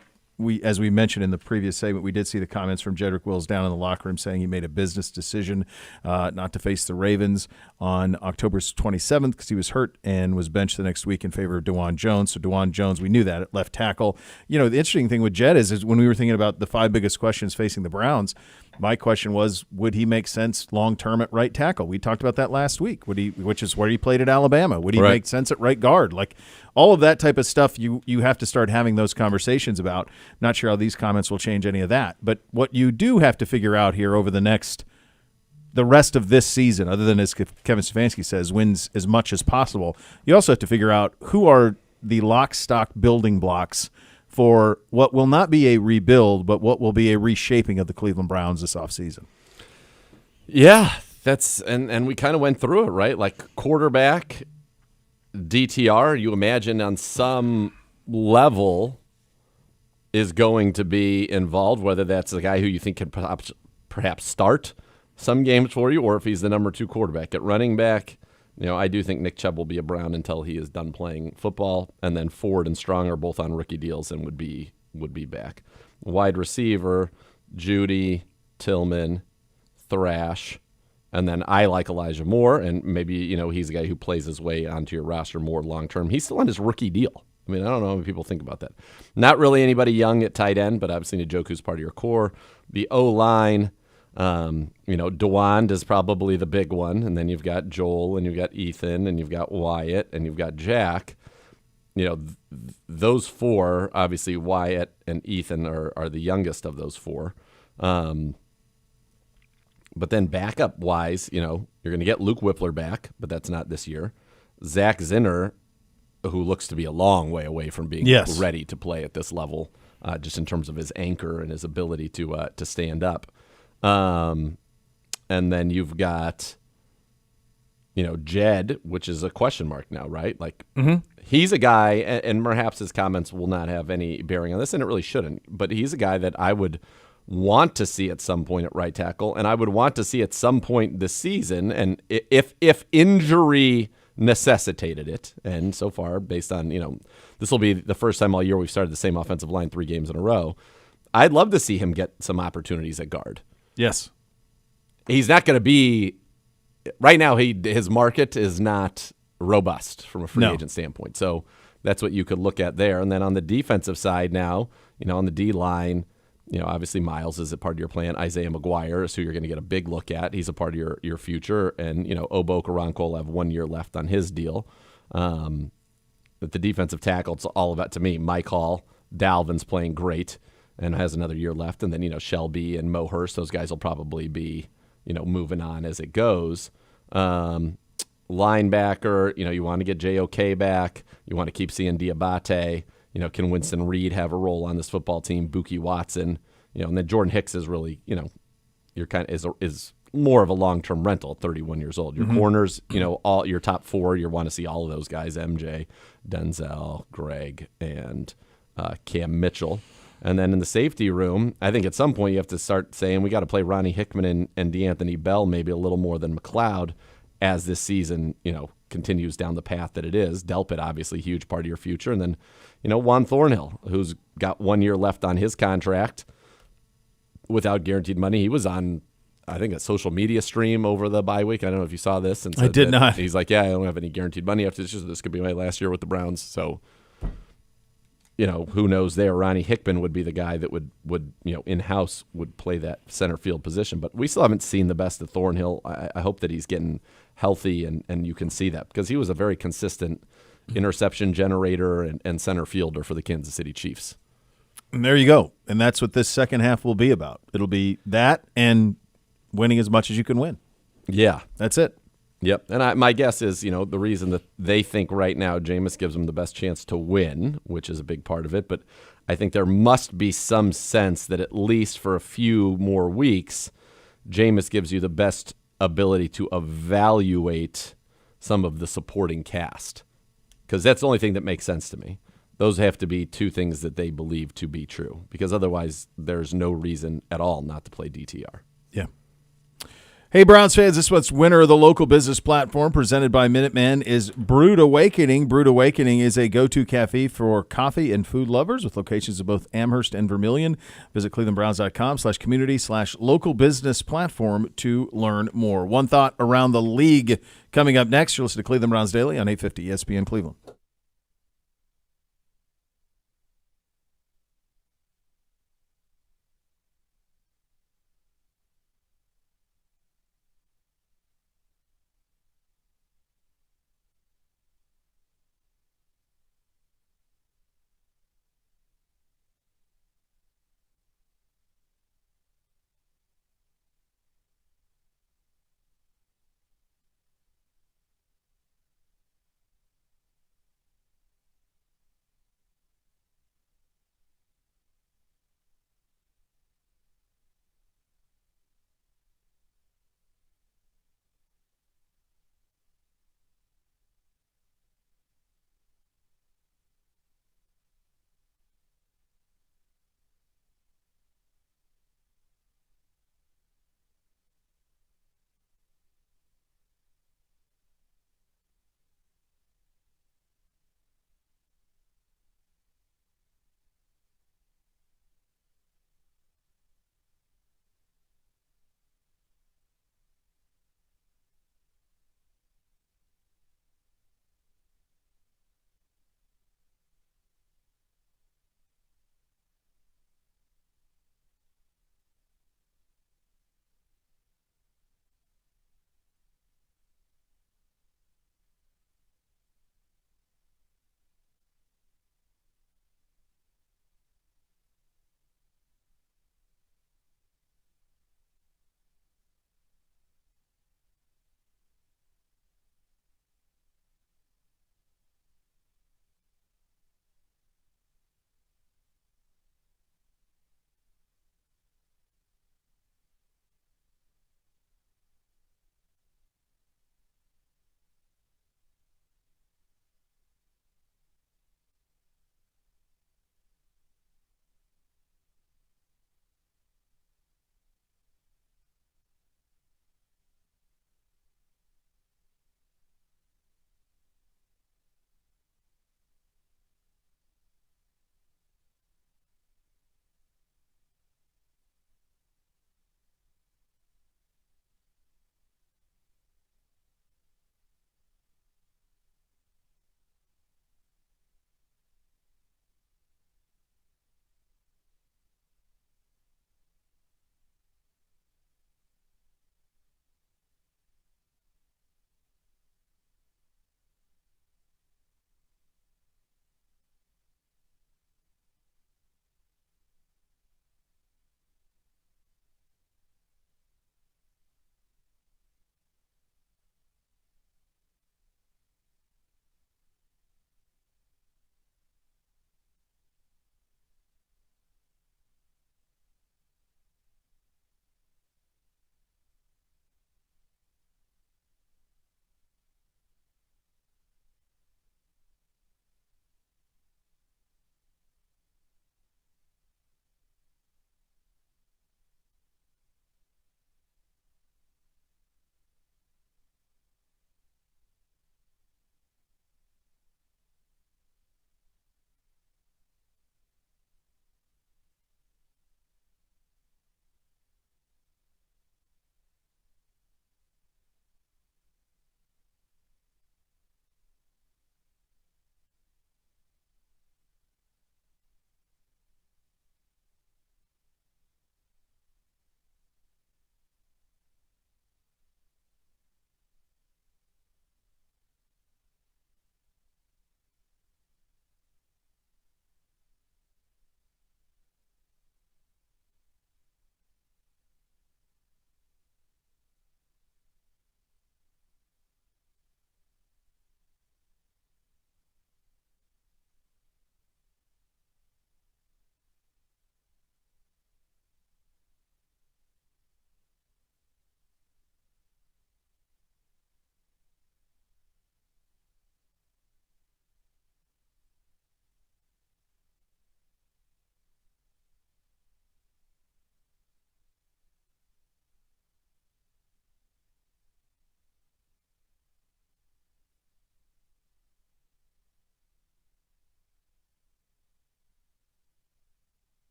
as we mentioned in the previous segment, we did see the comments from Jedrick Wills down in the locker room saying he made a business decision not to face the Ravens on October 27th because he was hurt and was benched the next week in favor of DeJuan Jones. So DeJuan Jones, we knew that at left tackle. You know, the interesting thing with Jed is when we were thinking about the 5 biggest questions facing the Browns, my question was, would he make sense long-term at right tackle? We talked about that last week, which is where he played at Alabama. Would he make sense at right guard? Like all of that type of stuff, you have to start having those conversations about. Not sure how these comments will change any of that. But what you do have to figure out here over the rest of this season, other than, as Kevin Stefanski says, wins as much as possible, you also have to figure out who are the lock, stock building blocks for what will not be a rebuild, but what will be a reshaping of the Cleveland Browns this offseason. Yeah, that's and we kind of went through it, right? Like quarterback, DTR, you imagine on some level is going to be involved, whether that's the guy who you think can perhaps start some games for you or if he's the number 2 quarterback. At running back, you know, I do think Nick Chubb will be a Brown until he is done playing football, and then Ford and Strong are both on rookie deals and would be back. Wide receiver, Judy, Tillman, Thrash, and then I like Elijah Moore, and maybe, you know, he's a guy who plays his way onto your roster more long-term. He's still on his rookie deal. I mean, I don't know if people think about that. Not really anybody young at tight end, but obviously Njoku's part of your core. The O-line, you know, DeWand is probably the big one, and then you've got Joel, and you've got Ethan, and you've got Wyatt, and you've got Jack. You know, those 4, obviously Wyatt and Ethan are the youngest of those 4. But then backup-wise, you know, you're going to get Luke Whippler back, but that's not this year. Zach Zinner, who looks to be a long way away from being ready to play at this level, just in terms of his anchor and his ability to stand up. And then you've got, you know, Jed, which is a question mark now, right? Like, he's a guy, and perhaps his comments will not have any bearing on this, and it really shouldn't, but he's a guy that I would want to see at some point at right tackle, and I would want to see at some point this season, and if injury necessitated it, and so far, based on, you know, this will be the first time all year we've started the same offensive line 3 games in a row, I'd love to see him get some opportunities at guard. Yes. He's not going to be – right now his market is not robust from a free agent standpoint. So that's what you could look at there. And then on the defensive side now, you know, on the D-line, you know, obviously Miles is a part of your plan. Isaiah McGuire is who you're going to get a big look at. He's a part of your future. And, you know, Obo Okoronkwo will have 1 year left on his deal. But the defensive tackle, it's all about, to me, Mike Hall. Dalvin's playing great and has another year left. And then, you know, Shelby and Mo Hurst, those guys will probably be, you know, moving on as it goes. Linebacker, you know, you want to get JOK back. You want to keep seeing Diabate. You know, can Winston Reed have a role on this football team? Buki Watson, you know, and then Jordan Hicks is really, you know, you're kind of is more of a long-term rental at 31 years old. Your corners, you know, all your top 4, you want to see all of those guys: MJ, Denzel, Greg, and Cam Mitchell. And then in the safety room, I think at some point you have to start saying we got to play Ronnie Hickman and DeAnthony Bell maybe a little more than McLeod as this season, you know, continues down the path that it is. Delpit, obviously, a huge part of your future. And then, you know, Juan Thornhill, who's got 1 year left on his contract without guaranteed money. He was on, I think, a social media stream over the bye week. I don't know if you saw this. And I did not. He's like, yeah, I don't have any guaranteed money after this. This could be my last year with the Browns. So, you know, who knows there. Ronnie Hickman would be the guy that would you know, in-house would play that center field position. But we still haven't seen the best of Thornhill. I hope that he's getting healthy, and you can see that because he was a very consistent interception generator and center fielder for the Kansas City Chiefs. And there you go. And that's what this second half will be about. It'll be that and winning as much as you can win. Yeah. That's it. Yep. And my guess is, the reason that they think right now Jameis gives them the best chance to win, which is a big part of it, but I think there must be some sense that at least for a few more weeks, Jameis gives you the best ability to evaluate some of the supporting cast, because that's the only thing that makes sense to me. Those have to be two things that they believe to be true, because otherwise there's no reason at all not to play DTR. Yeah. Hey, Browns fans, this month's winner of the local business platform presented by Minuteman is Brewed Awakening. Brewed Awakening is a go-to cafe for coffee and food lovers with locations in both Amherst and Vermilion. Visit clevelandbrowns.com/community/local business platform to learn more. One thought around the league coming up next. You'll listen to Cleveland Browns Daily on 850 ESPN Cleveland.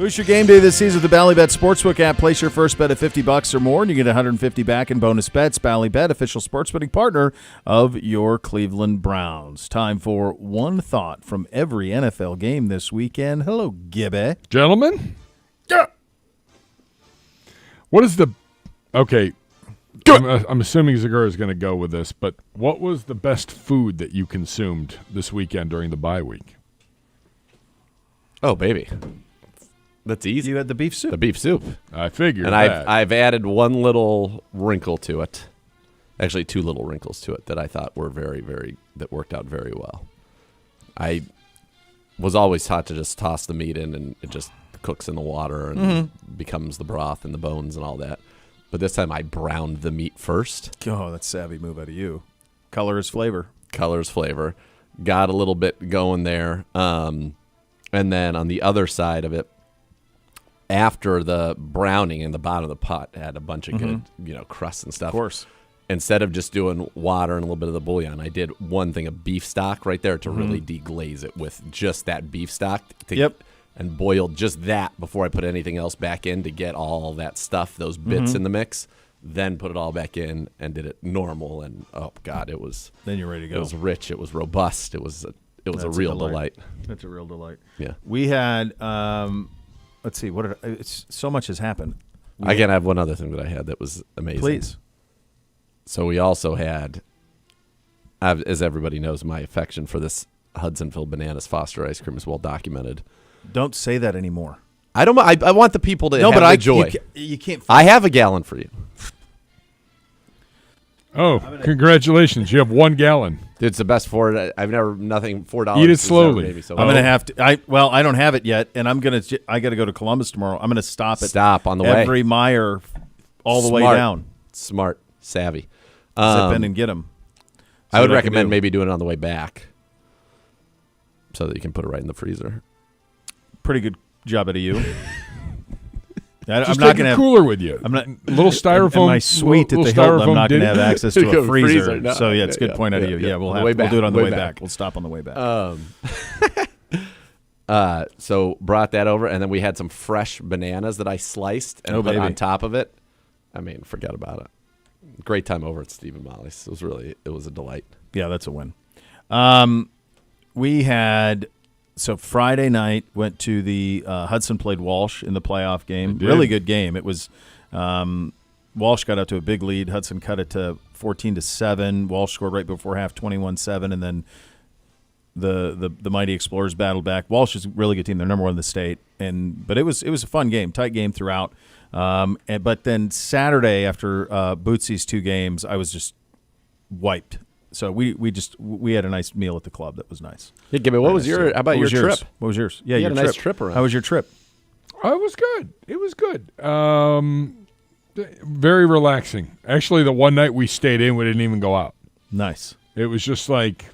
Boost your game day this season with the Bally Bet Sportsbook app. Place your first bet at $50 or more, and you get $150 back in bonus bets. Bally Bet, official sports betting partner of your Cleveland Browns. Time for one thought from every NFL game this weekend. Hello, Gibby. Gentlemen? Yeah. What is the – okay, I'm assuming Zagura is going to go with this, but what was the best food that you consumed this weekend during the bye week? Oh, baby. That's easy. You had the beef soup. The beef soup. I figured and that. I've added one little wrinkle to it. Actually, two little wrinkles to it that I thought were that worked out very well. I was always taught to just toss the meat in and it just cooks in the water and becomes the broth and the bones and all that. But this time I browned the meat first. Oh, that's a savvy move out of you. Color is flavor. Color is flavor. Got a little bit going there. And then on the other side of it, after the browning in the bottom of the pot had a bunch of good, crust and stuff. Of course. Instead of just doing water and a little bit of the bouillon, I did one thing of beef stock right there to really deglaze it with just that beef stock. And boiled just that before I put anything else back in to get all that stuff, those bits in the mix. Then put it all back in and did it normal. And, oh, God, it was... Then you're ready to go. It was rich. It was robust. It was a real delight. That's a real delight. Yeah. We had... let's see. So much has happened. I have one other thing that I had that was amazing. Please. So we also had, as everybody knows, my affection for this Hudsonville Bananas Foster ice cream is well documented. Don't say that anymore. I don't. I want the people to have the joy. You can't. I have a gallon for you. Oh, congratulations! You have 1 gallon. Dude, it's the best for it. I've never $4. Eat it slowly. I'm gonna have to. I don't have it yet, and I got to go to Columbus tomorrow. I'm gonna stop on the way. Every Meyer, all the way down. Smart, savvy. Zip in and get them. I would recommend maybe doing it on the way back, so that you can put it right in the freezer. Pretty good job out of you. I'm not going to have cooler with you. I'm not little styrofoam. In my suite at the Hilton, I'm not going to have access to a freezer. No, so it's a good point out of you. Yeah, we'll do it on the way back. We'll stop on the way back. So brought that over, and then we had some fresh bananas that I sliced and put on top of it. I mean, forget about it. Great time over at Steve and Molly's. It was a delight. Yeah, that's a win. We had. So Friday night went to the Hudson played Walsh in the playoff game. Really good game. It was Walsh got up to a big lead. Hudson cut it to 14-7. Walsh scored right before half, 21-7, and then the Mighty Explorers battled back. Walsh is a really good team. They're number 1 in the state, but it was a fun game, tight game throughout. But then Saturday after Bootsy's 2 games, I was just wiped. So we had a nice meal at the club that was nice. Hey, Gibby, how about your trip? What was yours? Yeah, you had a nice trip around. How was your trip? It was good. It was good. Very relaxing. Actually, the one night we stayed in, we didn't even go out. Nice. It was just like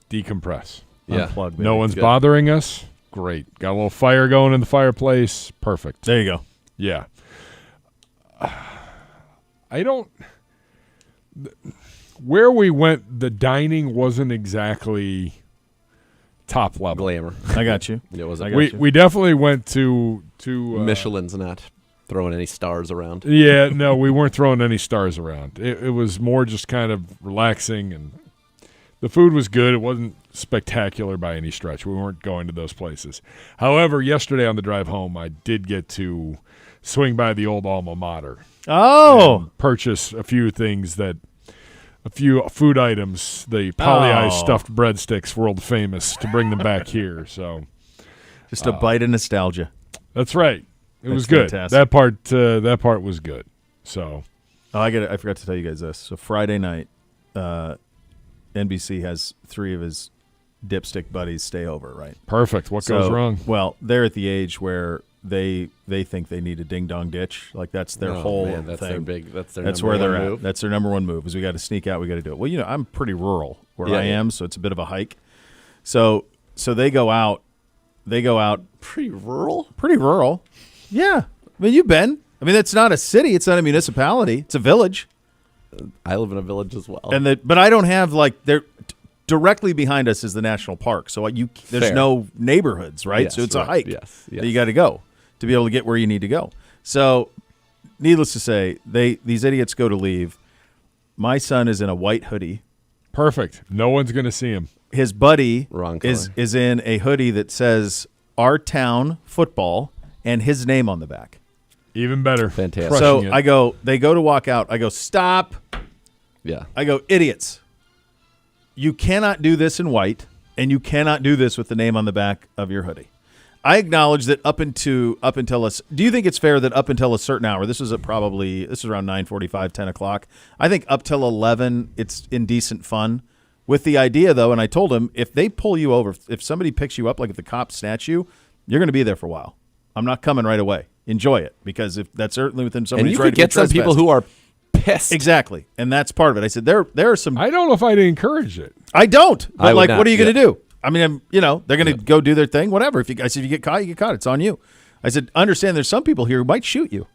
decompress. Yeah. Unplug, baby. No one's bothering us. Great. Got a little fire going in the fireplace. Perfect. There you go. Yeah. I don't... Where we went, the dining wasn't exactly top level. Glamour. I got you. It wasn't. We definitely went to Michelin's not throwing any stars around. Yeah, no, we weren't throwing any stars around. It was more just kind of relaxing, and the food was good. It wasn't spectacular by any stretch. We weren't going to those places. However, yesterday on the drive home, I did get to swing by the old alma mater. Oh, purchase a few things a few food items, the poly-eyed stuffed breadsticks, world famous, to bring them back here. So, just a bite of nostalgia. That's right. It was good. Fantastic. That part was good. So, I forgot to tell you guys this. So Friday night, NBC has 3 of his dipstick buddies stay over. Right. Perfect. What goes wrong? Well, they're at the age where they think they need a ding dong ditch. Like that's their whole man, that's thing. That's where they're move. at. That's their number 1 move. Is we got to sneak out. We got to do it. Well, I'm pretty rural where I am, so it's a bit of a hike. So they go out. Pretty rural. Pretty rural. Yeah. I mean, you've been. I mean, it's not a city. It's not a municipality. It's a village. I live in a village as well. But I don't have they're directly behind us is the national park. So there's no neighborhoods, right? Yes, so it's a hike. Yes. That you got to go. to be able to get where you need to go. So, needless to say, these idiots go to leave. My son is in a white hoodie. Perfect. No one's going to see him. His buddy Wrong is in a hoodie that says "Our Town Football" and his name on the back. Even better. Fantastic. So they go to walk out. I go, stop. Yeah. I go, idiots. You cannot do this in white, and you cannot do this with the name on the back of your hoodie. I acknowledge that up until us. Do you think it's fair that up until a certain hour? This was around 9:45, 10 o'clock. I think up till 11, it's indecent fun. With the idea though, and I told him, if they pull you over, if somebody picks you up, like if the cops snatch you, you're going to be there for a while. I'm not coming right away. Enjoy it, because if that's certainly within somebody's and you right could get some people who are pissed. Exactly, and that's part of it. I said there are some. I don't know if I'd encourage it. I don't. But I would like, not, what are you going to yeah. do? I mean, they're going to go do their thing, whatever. If you get caught, you get caught. It's on you. I said, understand there's some people here who might shoot you.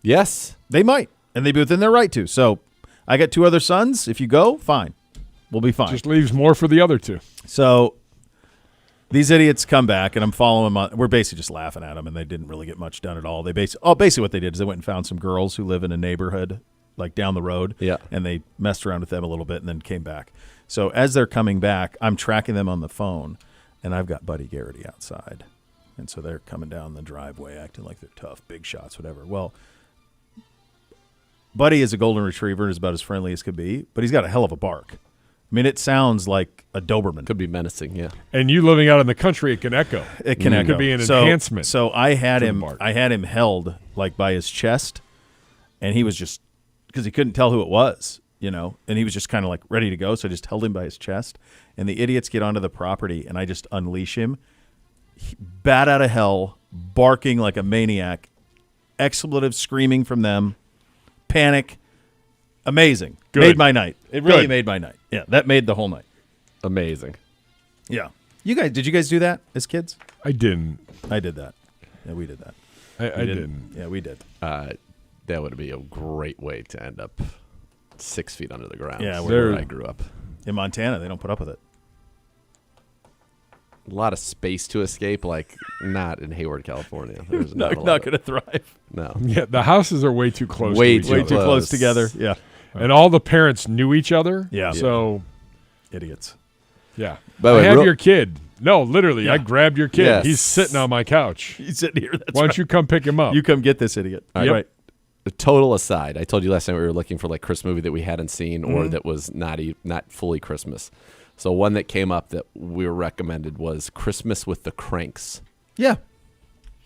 Yes. They might, and they'd be within their right to. So I got 2 other sons. If you go, fine. We'll be fine. Just leaves more for the other 2. So these idiots come back, and I'm following them on. We're basically just laughing at them, and they didn't really get much done at all. They basically what they did is they went and found some girls who live in a neighborhood like down the road, and they messed around with them a little bit and then came back. So as they're coming back, I'm tracking them on the phone, and I've got Buddy Garrity outside. And so they're coming down the driveway acting like they're tough, big shots, whatever. Well, Buddy is a golden retriever and is about as friendly as could be, but he's got a hell of a bark. I mean, it sounds like a Doberman. Could be menacing, yeah. And you living out in the country, it can echo. It can echo. Could be an enhancement. So I had him held like by his chest, and he was just, because he couldn't tell who it was, and he was just kind of like ready to go. So I just held him by his chest, and the idiots get onto the property, and I just unleash him, bat out of hell, barking like a maniac, expletives screaming from them, panic. Amazing. Good. Made my night. It really Good. made my night. Yeah, that made the whole night. Amazing. Yeah. Did you guys do that as kids? I didn't. I did that. Yeah, we did that. I didn't. Yeah, we did. That would be a great way to end up 6 feet under the ground. Yeah, where I grew up. In Montana, they don't put up with it. A lot of space to escape, like not in Hayward, California. There's not going to thrive. No. Yeah, the houses are way too close. Way to too each other. close together. Yeah. And all the parents knew each other. Yeah. So, idiots. Yeah. By the way, I have your kid. No, literally, I grabbed your kid. Yes. He's sitting on my couch. He's sitting here. That's Why don't you come pick him up? You come get this idiot. All right. A total aside. I told you last time we were looking for like Christmas movie that we hadn't seen or that was not fully Christmas. So one that came up that we were recommended was Christmas with the Cranks. Yeah.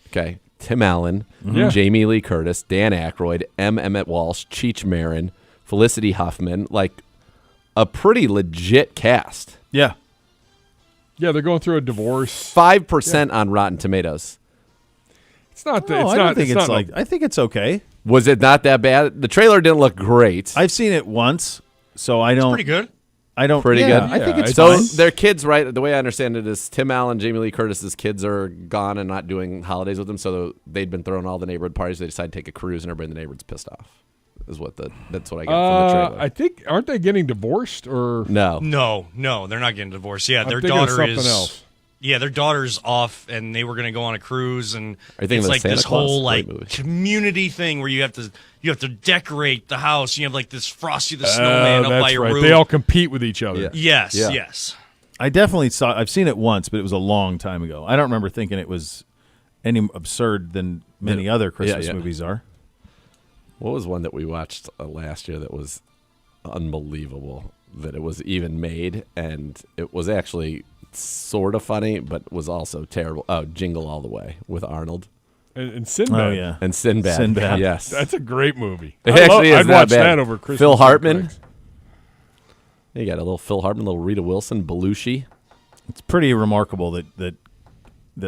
Okay. Tim Allen, Yeah. Jamie Lee Curtis, Dan Aykroyd, Emmett Walsh, Cheech Marin, Felicity Huffman, like a pretty legit cast. Yeah. Yeah, they're going through a divorce. 5% on Rotten Tomatoes. It's not. No, It's I not. don't think it's not like. I think it's okay. Was it not that bad? The trailer didn't look great. I've seen it once, so I don't. Pretty good. I don't. Pretty yeah, good. I think Yeah, it's So fine. their kids, right? The way I understand it is Tim Allen, Jamie Lee Curtis's kids are gone and not doing holidays with them. So they'd been throwing all the neighborhood parties. They decided to take a cruise, and everybody in the neighborhood's pissed off. That's what I got from the trailer. I think aren't they getting divorced or No. No, they're not getting divorced. Yeah, I'm their thinking of daughter something is. else. Yeah, their daughter's off, and they were going to go on a cruise, and Are you thinking it's of like Santa this Claus? whole Great like movie. community thing where you have to decorate the house. You have like this Frosty the Snowman up that's by your right. roof. They all compete with each other. Yeah. Yes, Yeah. yes. I definitely saw. I've seen it once, but it was a long time ago. I don't remember thinking it was any absurd than many other Christmas yeah. movies are. What was one that we watched last year that was unbelievable that it was even made, and it was actually sort of funny, but was also terrible. Oh, Jingle All the Way with Arnold And Sinbad. Oh yeah. and Sinbad. Sinbad. Yes. That's a great movie. It actually is I'd not watch bad. that over Christmas. Phil with Hartman. Cranks. You got a little Phil Hartman, a little Rita Wilson, Belushi. It's pretty remarkable that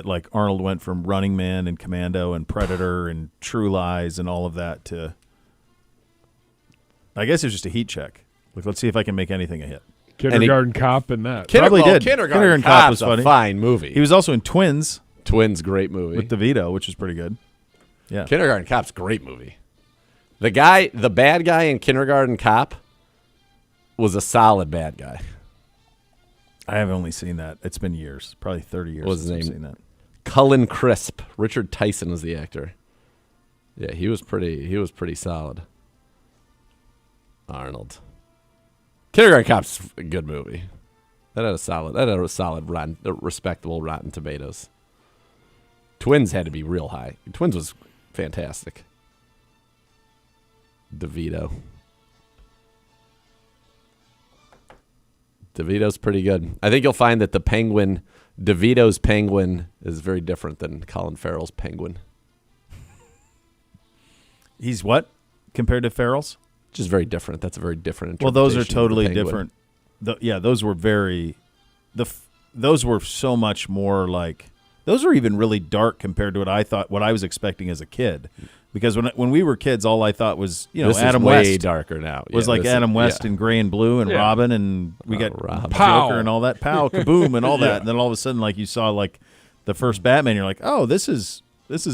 like Arnold went from Running Man and Commando and Predator and True Lies and all of that to. I guess it was just a heat check. Like, let's see if I can make anything a hit. Kindergarten Cop and that. Probably did. Kindergarten Cop Cop's was funny. a fine movie. He was also in Twins Twins, great movie. with DeVito, which was pretty good. Yeah. Kindergarten Cop's a great movie. The bad guy in Kindergarten Cop was a solid bad guy. I have only seen that. It's been years, probably 30 years What was his since I've name? seen that. Cullen Crisp. Richard Tyson was the actor. Yeah, he was pretty solid. Arnold. Kindergarten Cop's a good movie. That had a solid respectable Rotten Tomatoes. Twins had to be real high. Twins was fantastic. DeVito's pretty good. I think you'll find that DeVito's Penguin is very different than Colin Farrell's Penguin. He's what compared to Farrell's? Just very different. That's a very different interpretation. Well, those are totally different. Those were those were so much more like, those were even really dark compared to what I was expecting as a kid. Because when we were kids, all I thought was, this Adam is West. Way darker now. Was like Adam West in Gray and Blue and Robin, and we got Joker and all that, Pow, Kaboom, and all that. And then all of a sudden, like, you saw like the first Batman, you're like, oh, this is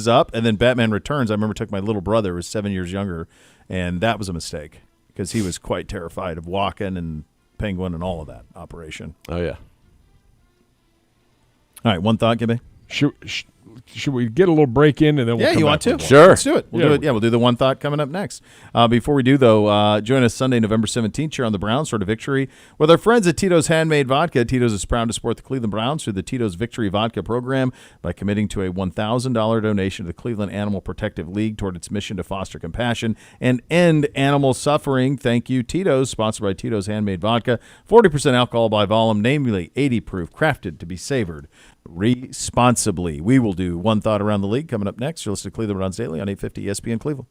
up. And then Batman Returns, I remember took my little brother, who was 7 years younger, and that was a mistake because he was quite terrified of Walken and Penguin and all of that operation. Oh yeah. All right, one thought, Gibby. Should we get a little break in and then we'll come you back want to? Sure. Let's do it. We'll do it. Yeah, we'll do the one thought coming up next. Before we do, though, join us Sunday, November 17th, cheer on the Browns for a victory with our friends at Tito's Handmade Vodka. Tito's is proud to support the Cleveland Browns through the Tito's Victory Vodka program by committing to a $1,000 donation to the Cleveland Animal Protective League toward its mission to foster compassion and end animal suffering. Thank you, Tito's, sponsored by Tito's Handmade Vodka. 40% alcohol by volume, namely 80 proof, crafted to be savored responsibly. We will do one thought around the league coming up next. You're listening to Cleveland Browns Daily on 850 ESPN Cleveland.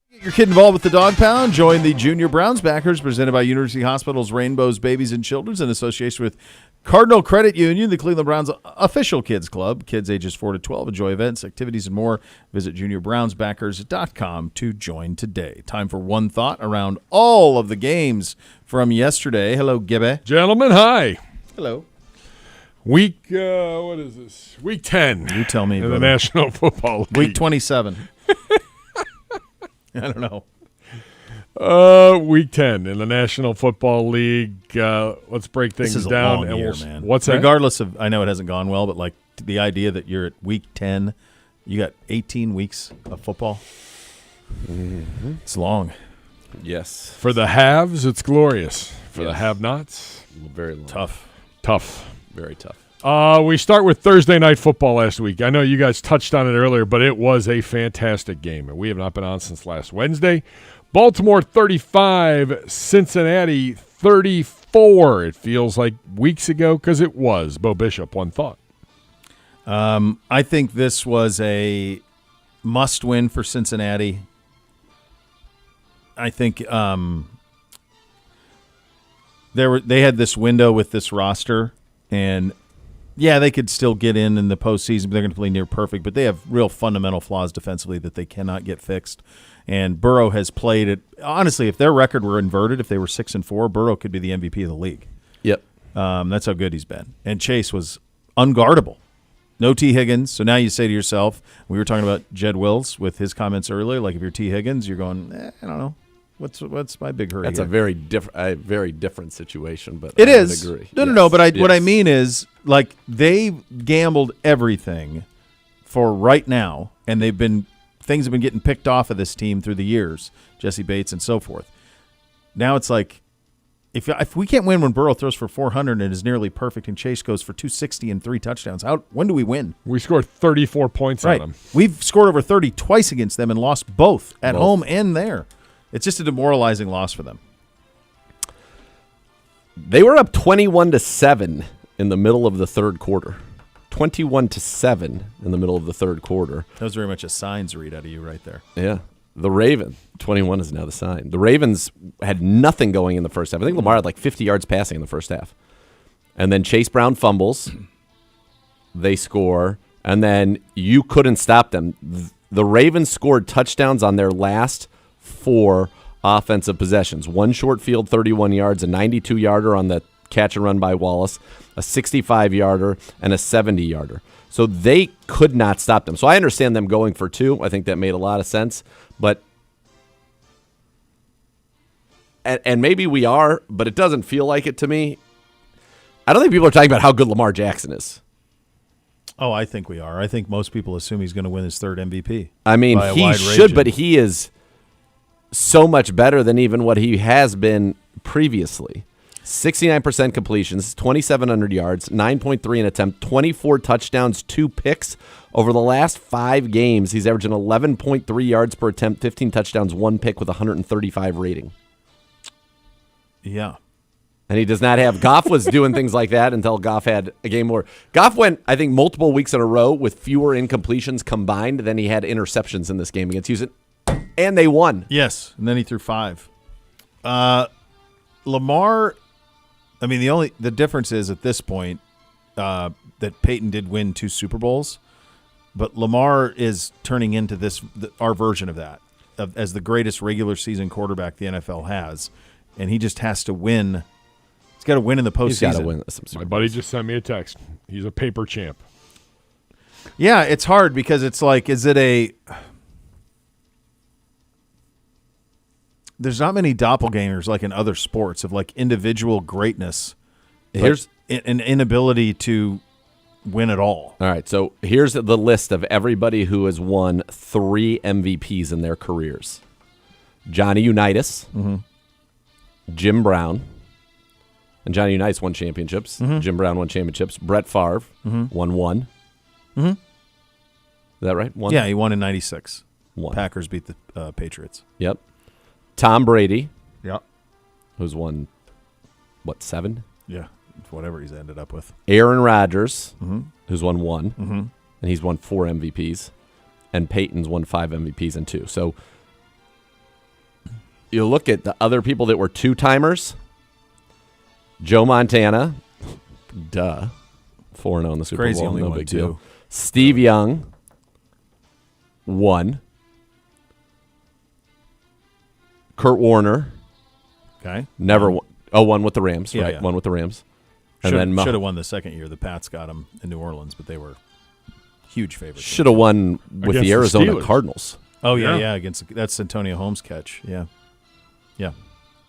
Get your kid involved with the Dog Pound. Join the Junior Browns backers presented by University Hospitals Rainbows Babies and Children's in association with Cardinal Credit Union, the Cleveland Browns official kids club. Kids ages 4 to 12 enjoy events, activities, and more. Visit juniorbrownsbackers.com to join today. Time for one thought around all of the games from yesterday. Hello, Gibby. Gentlemen, hi. Hello. Week, what is this? Week 10. You tell me, in the brother. National Football League. Week 27. I don't know. Week 10 in the National Football League. Let's break things This is down. a long year, man. What's that? Regardless of, I know it hasn't gone well, but like the idea that you're at week 10, you got 18 weeks of football. Mm-hmm. It's long. Yes. For the haves, it's glorious. For the have-nots, very long. Tough. Very tough. We start with Thursday Night Football last week. I know you guys touched on it earlier, but it was a fantastic game, and we have not been on since last Wednesday. Baltimore 35, Cincinnati 34. It feels like weeks ago because it was. Bo Bishop, one thought. I think this was a must-win for Cincinnati. I think they had this window with this roster, and yeah, they could still get in the postseason, but they're going to play near perfect. But they have real fundamental flaws defensively that they cannot get fixed. And Burrow has played it. Honestly, if their record were inverted, if they were 6-4, Burrow could be the MVP of the league. Yep. That's how good he's been. And Chase was unguardable. No T. Higgins. So now you say to yourself, we were talking about Jed Wills with his comments earlier. Like if you're T. Higgins, you're going, I don't know. What's my big hurry? That's here? a very different situation, but it I is. would agree. No. But what I mean is, like, they gambled everything for right now, and things have been getting picked off of this team through the years, Jesse Bates and so forth. Now it's like, if we can't win when Burrow throws for 400 and is nearly perfect, and Chase goes for 260 and 3 touchdowns, when do we win? We scored 34 points on them. We've scored over 30 twice against them and lost both at home and there. It's just a demoralizing loss for them. They were up 21-7 in the middle of the third quarter. 21-7 in the middle of the third quarter. That was very much a signs read out of you right there. Yeah. The Raven, 21 is now the sign. The Ravens had nothing going in the first half. I think Lamar had like 50 yards passing in the first half. And then Chase Brown fumbles. They score. And then you couldn't stop them. The Ravens scored touchdowns on their last 4 offensive possessions. 1 short field, 31 yards, a 92-yarder on the catch and run by Wallace, a 65-yarder, and a 70-yarder. So they could not stop them. So I understand them going for 2. I think that made a lot of sense. But and maybe we are, but it doesn't feel like it to me. I don't think people are talking about how good Lamar Jackson is. Oh, I think we are. I think most people assume he's going to win his 3rd MVP. I mean, he should, but he is so much better than even what he has been previously. 69% completions, 2,700 yards, 9.3 an attempt, 24 touchdowns, 2 picks. Over the last 5 games, he's averaging 11.3 yards per attempt, 15 touchdowns, 1 pick with 135 rating. Yeah. And he does not have – Goff was doing things like that until Goff had a game more. Goff went, I think, multiple weeks in a row with fewer incompletions combined than he had interceptions in this game against Houston. And they won. Yes, and then he threw 5. Lamar – I mean, the difference is at this point that Peyton did win 2 Super Bowls, but Lamar is turning into our version of that, as the greatest regular season quarterback the NFL has, and he just has to win. He's got to win in the postseason. He's got to win. My buddy just sent me a text. He's a paper champ. Yeah, it's hard because it's like, is it a – there's not many doppelgangers like in other sports of like individual greatness. Here's an inability to win at all. All right, so here's the list of everybody who has won 3 MVPs in their careers. Johnny Unitas, Jim Brown, and Johnny Unitas won championships. Jim Brown won championships. Brett Favre won 1. Is that right? 1? Yeah, he won in 96. 1. Packers beat the Patriots. Yep. Tom Brady. Yeah. Who's won, 7? Yeah, whatever he's ended up with. Aaron Rodgers, who's won 1, and he's won 4 MVPs. And Peyton's won 5 MVPs and 2. So you look at the other people that were two-timers. Joe Montana, 4-0 in the Super Crazy, Bowl, only no won big 2. deal. Steve Young, 1. Kurt Warner, Okay. never won. Oh, won with the Rams, Yeah, right? yeah. Won with the Rams. And Should then have won the second year. The Pats got him in New Orleans, but they were huge favorites. should have won with Against the the Arizona Steelers. Cardinals. Oh yeah, Yeah. against that's Antonio Holmes' catch. Yeah.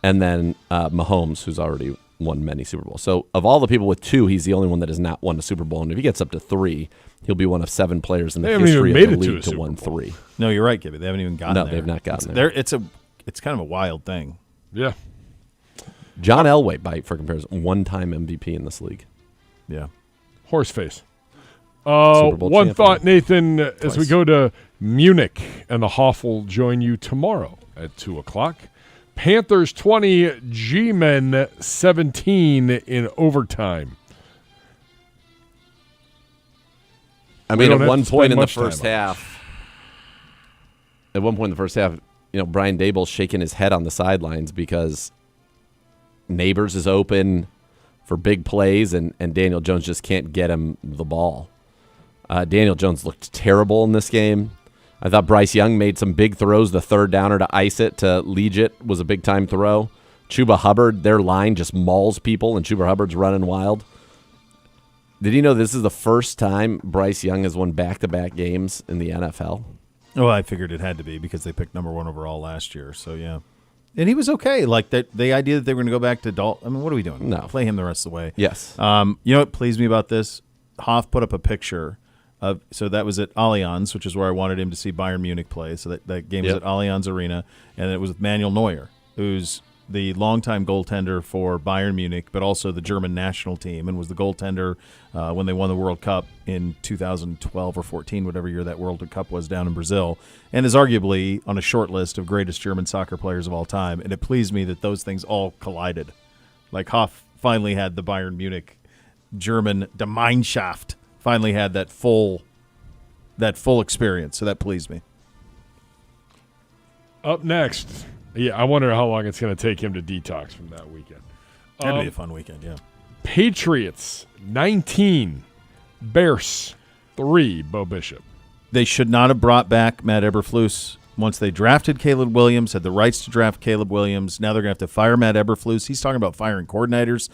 And then Mahomes, who's already won many Super Bowls. So of all the people with 2, he's the only one that has not won a Super Bowl. And if he gets up to 3, he'll be one of 7 players in the They haven't history even of the made it to league a to Super win Bowl. 3. No, you're right, Gibby. They haven't even gotten No, there. they've not gotten there. there. It's kind of a wild thing. Yeah. John Elway, for comparison, 1-time MVP in this league. Yeah. Horseface. Super Bowl One champion. thought, Nathan, as we Twice. go to Munich, and the Hoff will join you tomorrow at 2 o'clock. Panthers 20, G-Men 17 in overtime. I We mean, don't at have one to point spend in the much time first on this. half, Brian Dable's shaking his head on the sidelines because Neighbors is open for big plays, and Daniel Jones just can't get him the ball. Daniel Jones looked terrible in this game. I thought Bryce Young made some big throws. The third downer to ice it to Legit was a big-time throw. Chuba Hubbard, their line just mauls people, and Chuba Hubbard's running wild. Did you know this is the first time Bryce Young has won back-to-back games in the NFL? Oh, I figured it had to be because they picked number 1 overall last year. So yeah, and he was okay. Like that, the idea that they were going to go back to Dalton. I mean, what are we doing? No. Play him the rest of the way. Yes. You know what pleased me about this? Hoff put up a picture of, so that was at Allianz, which is where I wanted him to see Bayern Munich play. So that game was at Allianz Arena, and it was with Manuel Neuer, who's the longtime goaltender for Bayern Munich, but also the German national team, and was the goaltender when they won the World Cup in 2012 or 14, whatever year that World Cup was down in Brazil, and is arguably on a short list of greatest German soccer players of all time. And it pleased me that those things all collided. Like Hoff finally had the Bayern Munich German Gemeinschaft, finally had that full experience. So that pleased me. Up next, I wonder how long it's going to take him to detox from that weekend. That'd be a fun weekend, yeah. Patriots 19, Bears 3, Bo Bishop. They should not have brought back Matt Eberflus once they drafted Caleb Williams, had the rights to draft Caleb Williams. Now they're going to have to fire Matt Eberflus. He's talking about firing coordinators.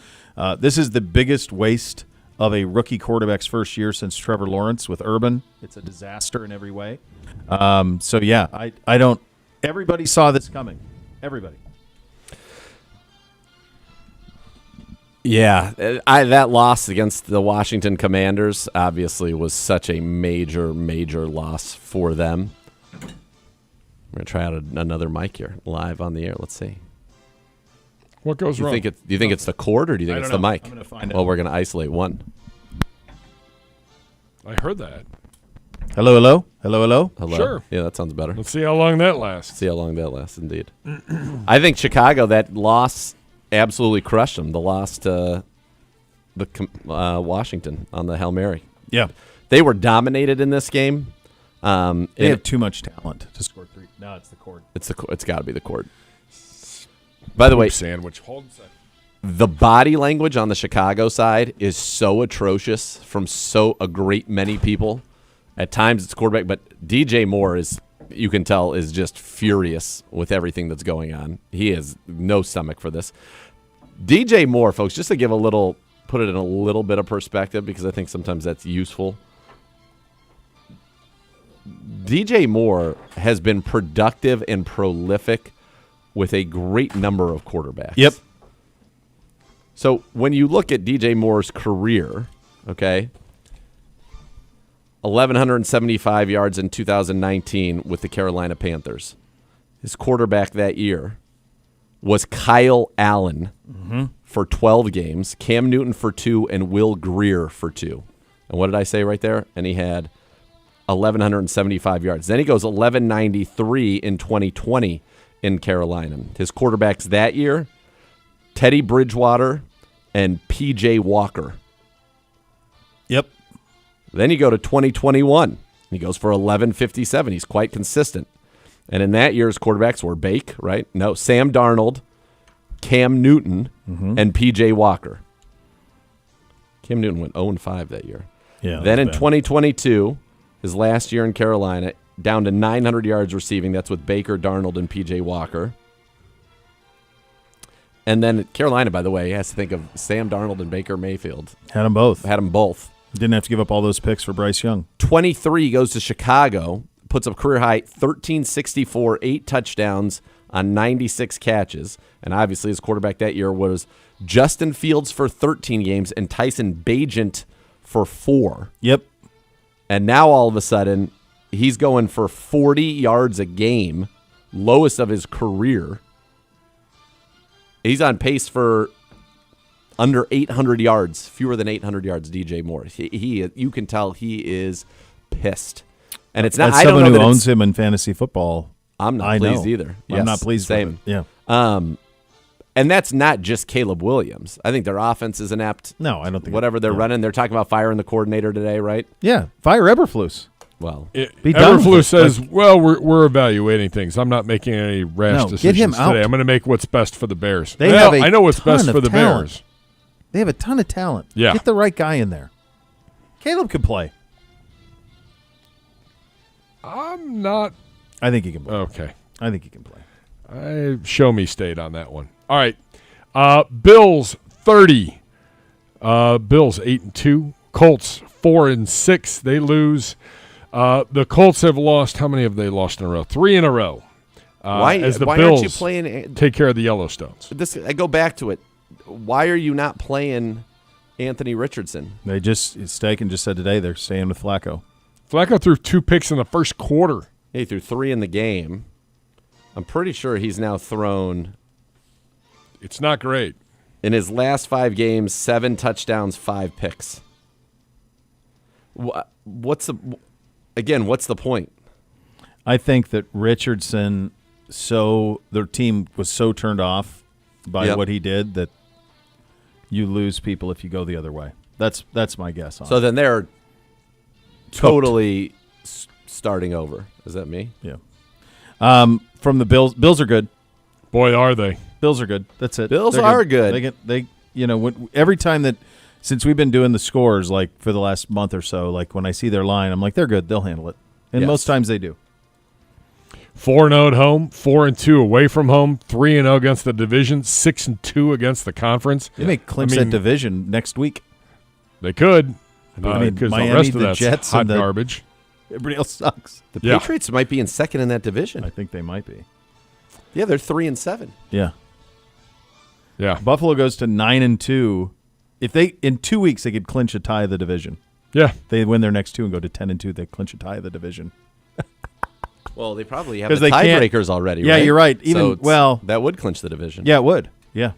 This is the biggest waste of a rookie quarterback's first year since Trevor Lawrence with Urban. It's a disaster in every way. So, yeah, I don't – everybody saw this coming. Everybody. Yeah, that loss against the Washington Commanders obviously was such a major, major loss for them. We're going to try out another mic here, live on the air. Let's see. What goes wrong? Do you think it's the cord or do you think I it's don't the know. mic? I'm gonna find out. Well, we're going to isolate one. I heard that. Hello, hello? Hello, hello? Hello? Sure. Yeah, that sounds better. Let's see how long that lasts. See how long that lasts, indeed. I think Chicago, that loss absolutely crushed them. The loss to Washington on the Hail Mary. Yeah. They were dominated in this game. They have too much talent to score 3. No, it's the cord. It's got to be the cord. By the way, sandwich. Hold a second. the body language on the Chicago side is so atrocious from a great many people. At times it's quarterback, but DJ Moore is, you can tell, is just furious with everything that's going on. He has no stomach for this. DJ Moore, folks, just to put it in a little bit of perspective, because I think sometimes that's useful. DJ Moore has been productive and prolific with a great number of quarterbacks. Yep. So when you look at DJ Moore's career, okay, 1,175 yards in 2019 with the Carolina Panthers. His quarterback that year was Kyle Allen for 12 games, Cam Newton for 2, and Will Greer for 2. And what did I say right there? And he had 1,175 yards. Then he goes 1,193 in 2020 in Carolina. His quarterbacks that year, Teddy Bridgewater and P.J. Walker. Yep. Then you go to 2021. He goes for 1,157. He's quite consistent. And in that year's quarterbacks were Sam Darnold, Cam Newton, and P.J. Walker. Cam Newton went 0-5 that year. Yeah. Then in 2022, his last year in Carolina, down to 900 yards receiving. That's with Baker, Darnold, and P.J. Walker. And then Carolina, by the way, has to think of Sam Darnold and Baker Mayfield. Had them both. Didn't have to give up all those picks for Bryce Young. 23 goes to Chicago, puts up career high 1364, 8 touchdowns on 96 catches. And obviously his quarterback that year was Justin Fields for 13 games and Tyson Bagent for 4. Yep. And now all of a sudden he's going for 40 yards a game, lowest of his career. He's on pace for under 800 yards, fewer than 800 yards, DJ Moore. You can tell he is pissed. And it's not As someone who owns him in fantasy football, I'm not pleased either. Yes, I'm not pleased same. with it. Yeah. And that's not just Caleb Williams. I think their offense is inept. No, I don't think whatever they're running. They're talking about firing the coordinator today, right? Yeah, fire Eberflus. Well, Eberflus says, "Well, we're evaluating things. I'm not making any rash decisions get him out. today. I'm going to make what's best for the Bears." I know what's best for the Bears. They have a ton of talent. Yeah, get the right guy in there. Caleb can play. I'm not. I think he can play. Okay. I think he can play. Show me state on that one. All right. Bills 30. Bills 8-2. Colts 4-6. They lose. The Colts have lost. How many have they lost in a row? 3 in a row. Why Bills aren't you playing? Take care of the Yellowstones. I go back to it. Why are you not playing Anthony Richardson? Steichen just said today they're staying with Flacco. Flacco threw 2 picks in the first quarter. He threw 3 in the game. I'm pretty sure he's now thrown. It's not great. In his last 5 games, 7 touchdowns, 5 picks. What's the point? I think that Richardson, their team was so turned off by what he did that you lose people if you go the other way. That's my guess on it. So then they're totally starting over. Is that me? Yeah. From the Bills are good. Boy, are they. Bills are good. That's it. Bills are good. Every time that since we've been doing the scores like for the last month or so, like when I see their line, I'm like, they're good. They'll handle it. And most times they do. 4-0 at home, 4-2 away from home, 3-0 against the division, 6-2 against the conference. They may clinch that division next week. They could. Because Miami, the rest of the Jets, hot garbage. Everybody else sucks. The Patriots might be in second in that division. I think they might be. Yeah, they're 3-7. Yeah. Yeah. Buffalo goes to 9-2. If they in 2 weeks they could clinch a tie of the division. Yeah. They win their next 2 and go to 10-2. They clinch a tie of the division. Well, they probably have the tiebreakers already. Yeah, right? you're right. That would clinch the division. Yeah, it would. Yeah,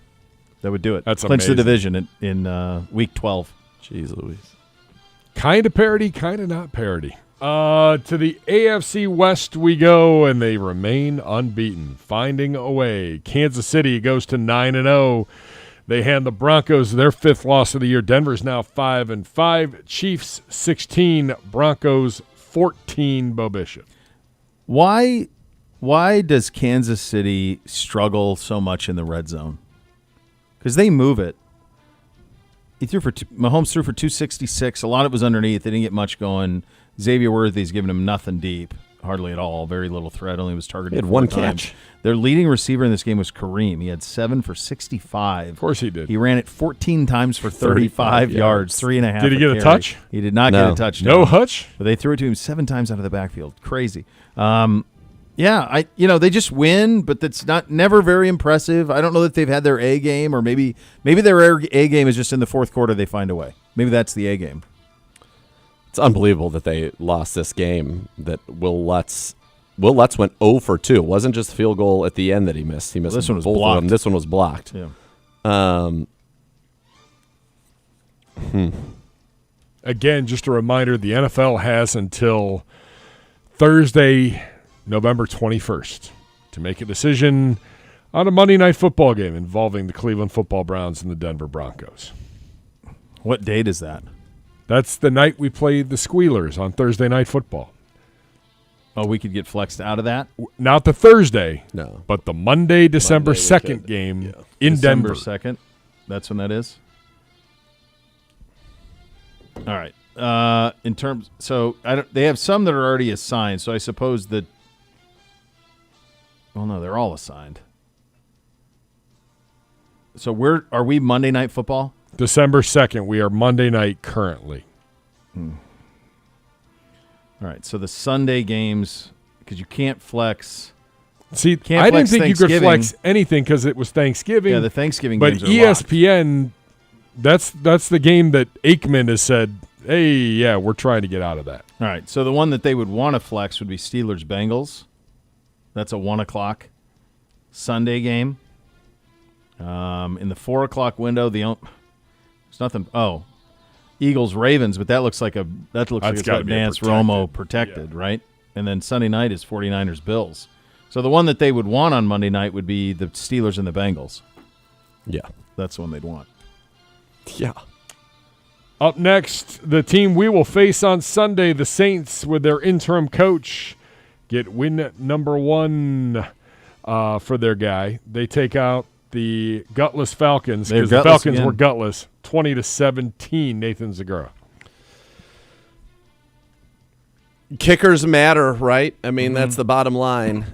that would do it. That's clinch amazing. the division in week 12. Jeez Louise. Kind of parity, kind of not parity. To the AFC West we go, and they remain unbeaten, finding a way. Kansas City goes to 9-0. They hand the Broncos their 5th loss of the year. Denver's now 5-5. Chiefs 16, Broncos 14. Bo Bishop. Why does Kansas City struggle so much in the red zone? Because they move it. Mahomes threw for 266. A lot of it was underneath. They didn't get much going. Xavier Worthy's giving him nothing deep, hardly at all. Very little threat. Only was targeted. He had 1 catch. Their leading receiver in this game was Kareem. He had 7 for 65. Of course he did. He ran it 14 times for 35 yards, 3.5. Did he get a touch? He did not get a touchdown. No hutch? But they threw it to him 7 times out of the backfield. Crazy. They just win, but that's never very impressive. I don't know that they've had their A game, or maybe their A game is just in the fourth quarter they find a way. Maybe that's the A game. It's unbelievable that they lost this game. That Will Lutz went 0 for 2. It wasn't just the field goal at the end that he missed. He missed this one was both blocked. of them. This one was blocked. Yeah. Again, just a reminder, the NFL has until Thursday, November 21st, to make a decision on a Monday Night Football game involving the Cleveland Football Browns and the Denver Broncos. What date is that? That's the night we play the Squealers on Thursday Night Football. Oh, we could get flexed out of that? Not the Thursday. No. But the Monday, December Monday we 2nd could, game yeah. in December Denver. 2nd. That's when that is? All right. In terms, so they have some that are already assigned. So I suppose that. Well, no, they're all assigned. So are we Monday Night Football? December 2nd. We are Monday night currently. All right. So the Sunday games, because you can't flex. See, Can't I didn't flex think you could Thanksgiving. flex anything because it was Thanksgiving. Yeah, the Thanksgiving but games are ESPN, that's the game that Aikman has said, hey, yeah, we're trying to get out of that. All right. So the one that they would want to flex would be Steelers-Bengals. That's a 1 o'clock Sunday game. In the 4 o'clock window, there's nothing. Oh, Eagles-Ravens, but that looks like it's got Nance Romo protected, right? And then Sunday night is 49ers-Bills. So the one that they would want on Monday night would be the Steelers and the Bengals. Yeah. That's the one they'd want. Yeah. Up next, the team we will face on Sunday, the Saints, with their interim coach, get win number 1 for their guy. They take out the gutless Falcons because the Falcons were gutless, 20-17. Nathan Zagura. Kickers matter, right? I mean, that's the bottom line.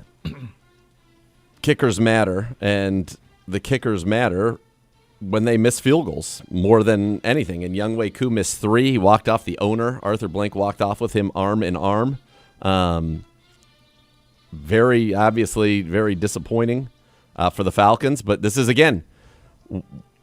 Kickers matter, and the kickers matter when they miss field goals more than anything. And Younghoe Koo missed 3. He walked off the owner. Arthur Blank walked off with him arm in arm. Very, obviously, very disappointing for the Falcons. But this is, again,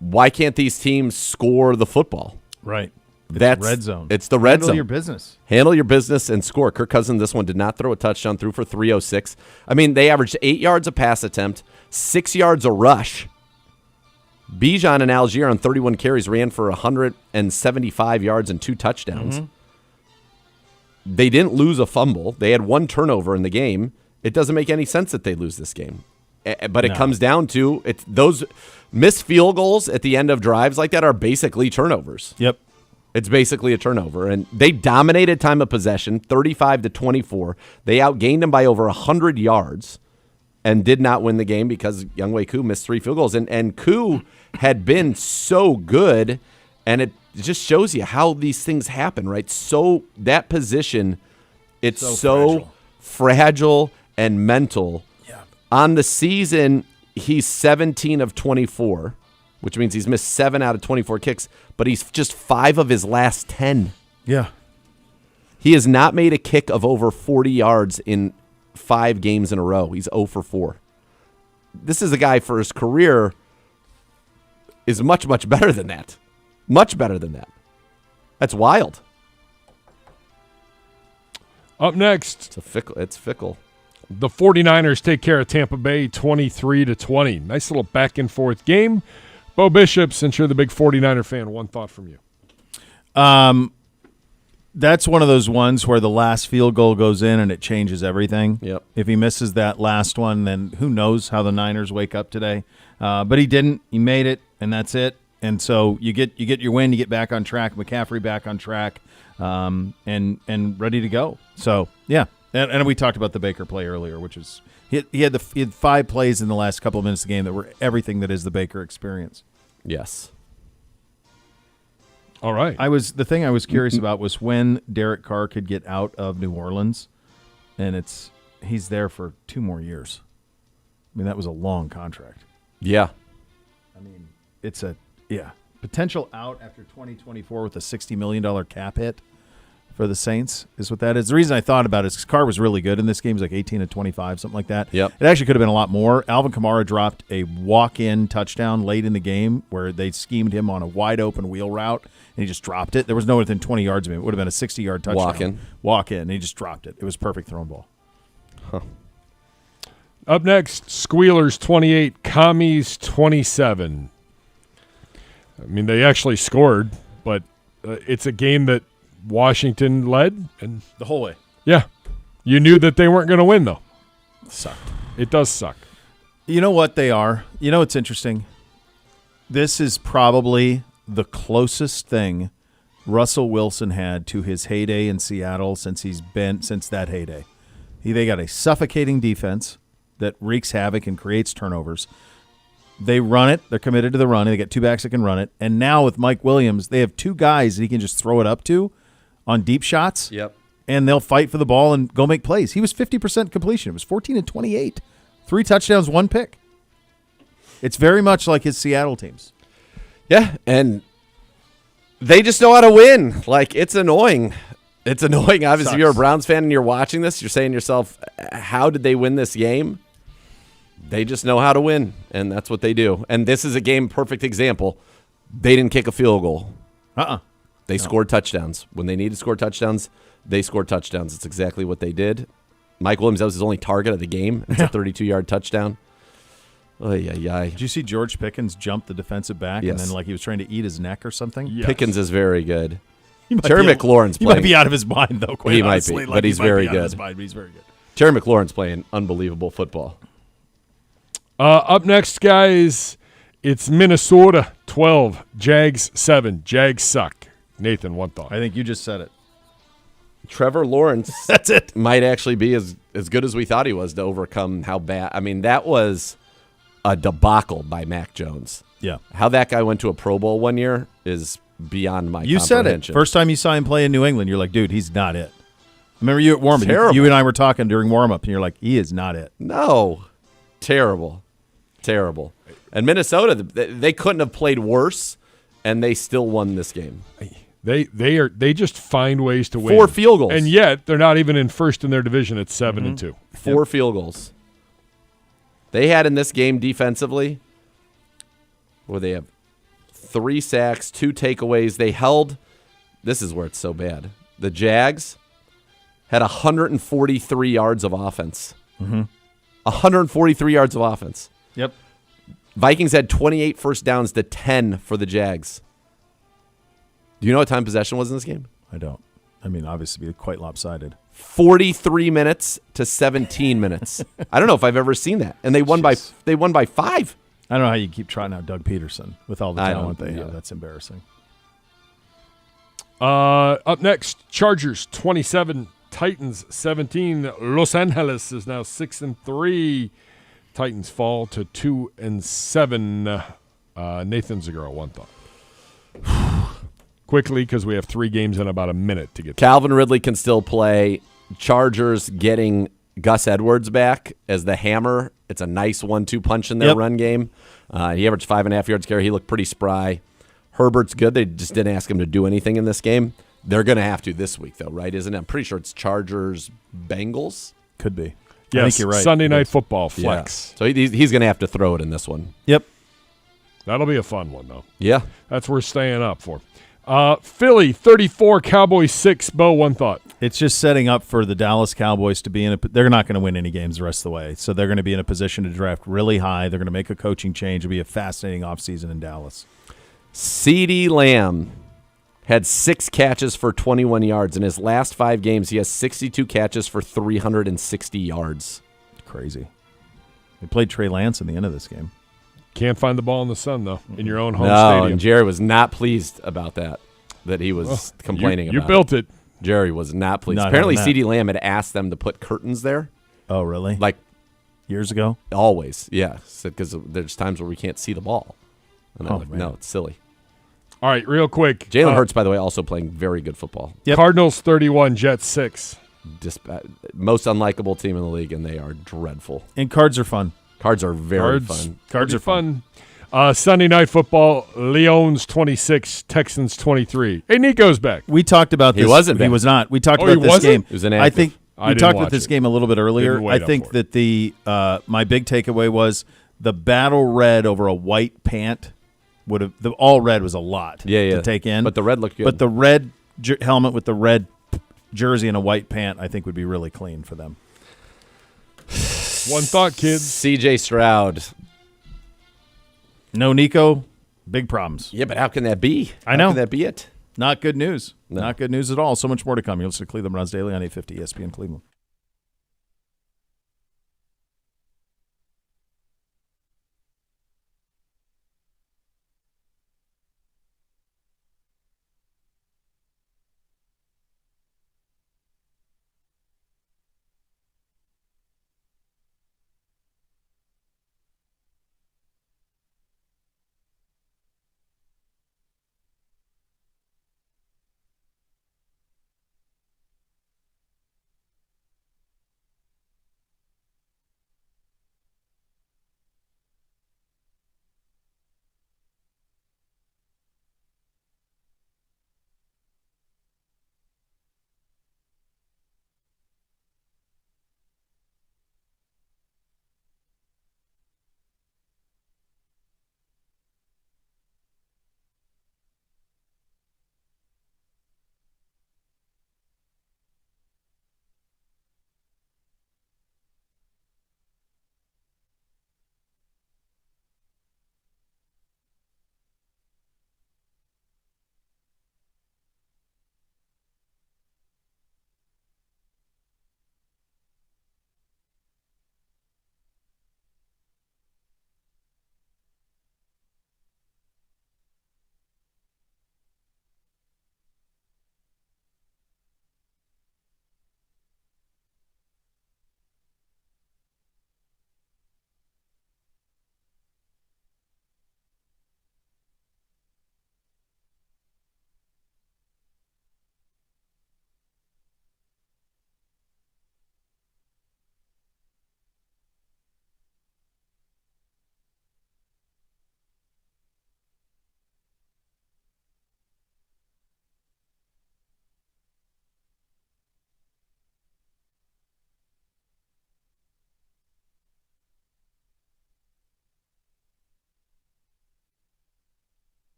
why can't these teams score the football? Right. That's red zone. It's the red zone. Handle your business. Handle your business and score. Kirk Cousins, this one did not throw a touchdown, threw for 306. I mean, they averaged 8 yards a pass attempt, 6 yards a rush. Bijan and Algier on 31 carries ran for 175 yards and 2 touchdowns. They didn't lose a fumble. They had 1 turnover in the game. It doesn't make any sense that they lose this game. But it comes down to those missed field goals at the end of drives like that are basically turnovers. Yep. It's basically a turnover. And they dominated time of possession, 35-24. They outgained them by over 100 yards and did not win the game because Younghoe Koo missed 3 field goals. And Koo had been so good, and it just shows you how these things happen, right? So that position, it's so fragile and mental. Yeah. On the season, he's 17 of 24, which means he's missed 7 out of 24 kicks, but he's just 5 of his last 10. Yeah. He has not made a kick of over 40 yards in 5 games in a row. He's 0 for 4. This is a guy for his career is much, much better than that. Much better than that. That's wild. Up next, It's fickle. the 49ers take care of Tampa Bay 23-20. Nice little back and forth game. Bo Bishop, since you're the big 49er fan, one thought from you. That's one of those ones where the last field goal goes in and it changes everything. Yep. If he misses that last one, then who knows how the Niners wake up today. But he didn't. He made it, and that's it. And so you get your win, you get back on track, McCaffrey back on track, and ready to go. So, yeah. And we talked about the Baker play earlier, which is he had 5 plays in the last couple of minutes of the game that were everything that is the Baker experience. Yes. All right. The thing I was curious about was when Derek Carr could get out of New Orleans, and he's there for 2 more years. I mean, that was a long contract. Yeah. I mean, it's potential out after 2024 with a $60 million cap hit for the Saints is what that is. The reason I thought about it is because Carr was really good in this game. He was like 18 of 25, something like that. Yep. It actually could have been a lot more. Alvin Kamara dropped a walk-in touchdown late in the game where they schemed him on a wide-open wheel route, and he just dropped it. There was no one within 20 yards of him. It would have been a 60-yard touchdown. Walk-in, and he just dropped it. It was a perfect thrown ball. Huh. Up next, Squealers 28, Commies 27. I mean, they actually scored, but it's a game that Washington led, and The whole way. yeah, you knew that they weren't going to win, though. Sucked. It does suck. You know what they are? You know what's interesting? This is probably the closest thing Russell Wilson had to his heyday in Seattle since that heyday. They got a suffocating defense that wreaks havoc and creates turnovers. They run it. They're committed to the run. They got two backs that can run it. And now with Mike Williams, they have two guys that he can just throw it up to on deep shots. Yep. And they'll fight for the ball and go make plays. He was 50% completion. It was 14-28. 3 touchdowns, 1 pick. It's very much like his Seattle teams. Yeah, and they just know how to win. Like, it's annoying. It's annoying. Obviously, if you're a Browns fan and you're watching this, you're saying to yourself, how did they win this game? They just know how to win, and that's what they do. And this is a game, perfect example. They didn't kick a field goal. They scored touchdowns. When they needed to score touchdowns, they scored touchdowns. It's exactly what they did. Mike Williams, that was his only target of the game. It's a 32-yard touchdown. Did you see George Pickens jump the defensive back and then like he was trying to eat his neck or something? Yes. Pickens is very good. Terry McLaurin's playing. He might be out of his mind, though, quite honestly. Might be, but he's very good. He's very good. Terry McLaurin's playing unbelievable football. Up next, guys, it's Minnesota 12, Jags 7. Jags suck. Nathan, one thought. I think you just said it. Trevor Lawrence That's it. might actually be as good as we thought he was to overcome how bad. I mean, that was a debacle by Mac Jones. Yeah. How that guy went to a Pro Bowl one year is beyond my You said it. First time you saw him play in New England, you're like, dude, he's not it. Remember you at warm-up. You and I were talking during warm-up, and you're like, he is not it. No. Terrible. And Minnesota, they couldn't have played worse, and they still won this game. They just find ways to win. 4 field goals. And yet they're not even in first in their division at 7-2. 4 field goals. They had in this game defensively, where they have 3 sacks, 2 takeaways. They held, this is where it's so bad. The Jags had 143 yards of offense. 143 yards of offense. Yep. Vikings had 28 first downs to 10 for the Jags. Do you know what time possession was in this game? I don't. I mean, obviously, quite lopsided. 43 minutes to 17 minutes. I don't know if I've ever seen that. And they won by 5. I don't know how you keep trotting out Doug Peterson with all the talent they have. That's embarrassing. Up next, Chargers 27, Titans 17. Los Angeles is now 6-3. Titans fall to 2-7. Nathan Zagura, one thought. Quickly, because we have 3 games in about a minute to get to. Calvin Ridley can still play. Chargers getting Gus Edwards back as the hammer. It's a nice 1-2 punch in their run game. He averaged 5.5 yards carry. He looked pretty spry. Herbert's good. They just didn't ask him to do anything in this game. They're going to have to this week, though, right? Isn't it? I'm pretty sure it's Chargers-Bengals. Could be. Yes, I think you're right. Sunday Night Football, flex. Yeah. So he's going to have to throw it in this one. Yep. That'll be a fun one, though. Yeah. That's worth staying up for. Philly 34, Cowboys 6. Bo, one thought. It's just setting up for the Dallas Cowboys to be in they're not going to win any games the rest of the way. So they're going to be in a position to draft really high. They're going to make a coaching change. It'll be a fascinating offseason in Dallas. CeeDee Lamb had 6 catches for 21 yards. In his last 5 games, he has 62 catches for 360 yards. Crazy. They played Trey Lance in the end of this game. Can't find the ball in the sun, though, in your own home stadium. stadium. And Jerry was not pleased about that he was complaining about. You built it. Jerry was not pleased. Apparently, CeeDee Lamb had asked them to put curtains there. Oh, really? Like years ago? Always, yeah. Because there's times where we can't see the ball. And I'm like, no, it's silly. All right, real quick. Jalen Hurts, by the way, also playing very good football. Yep. Cardinals 31, Jets 6. Most unlikable team in the league, and they are dreadful. And cards are fun. Cards are very fun. Cards are fun. Sunday Night Football, Leons 26, Texans 23. Hey, Nico's back. We talked about this. He wasn't back. He was not. We talked about this game. He was inactive. I think we talked about this game a little bit earlier. I think that my big takeaway was the battle red over a white pant would have the all red was a lot to take in. But the red looked good. But the red helmet with the red jersey and a white pant, I think, would be really clean for them. One thought, kids. C.J. Stroud. No Nico, big problems. Yeah, but how can that be? I know. How can that be it? Not good news. No. Not good news at all. So much more to come. You'll listen to Cleveland Browns Daily on 850 ESPN Cleveland.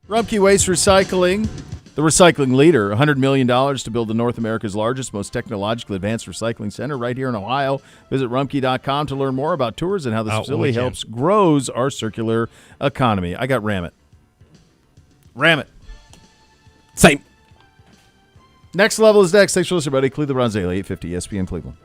Rumpke Waste Recycling, the recycling leader, $100 million to build the North America's largest, most technologically advanced recycling center right here in Ohio. Visit Rumpke.com to learn more about tours and how this facility grows our circular economy. I got Ram It. Ram it. Same. Next level is next. Thanks for listening, buddy. Cleveland Browns Daily, 850 ESPN Cleveland.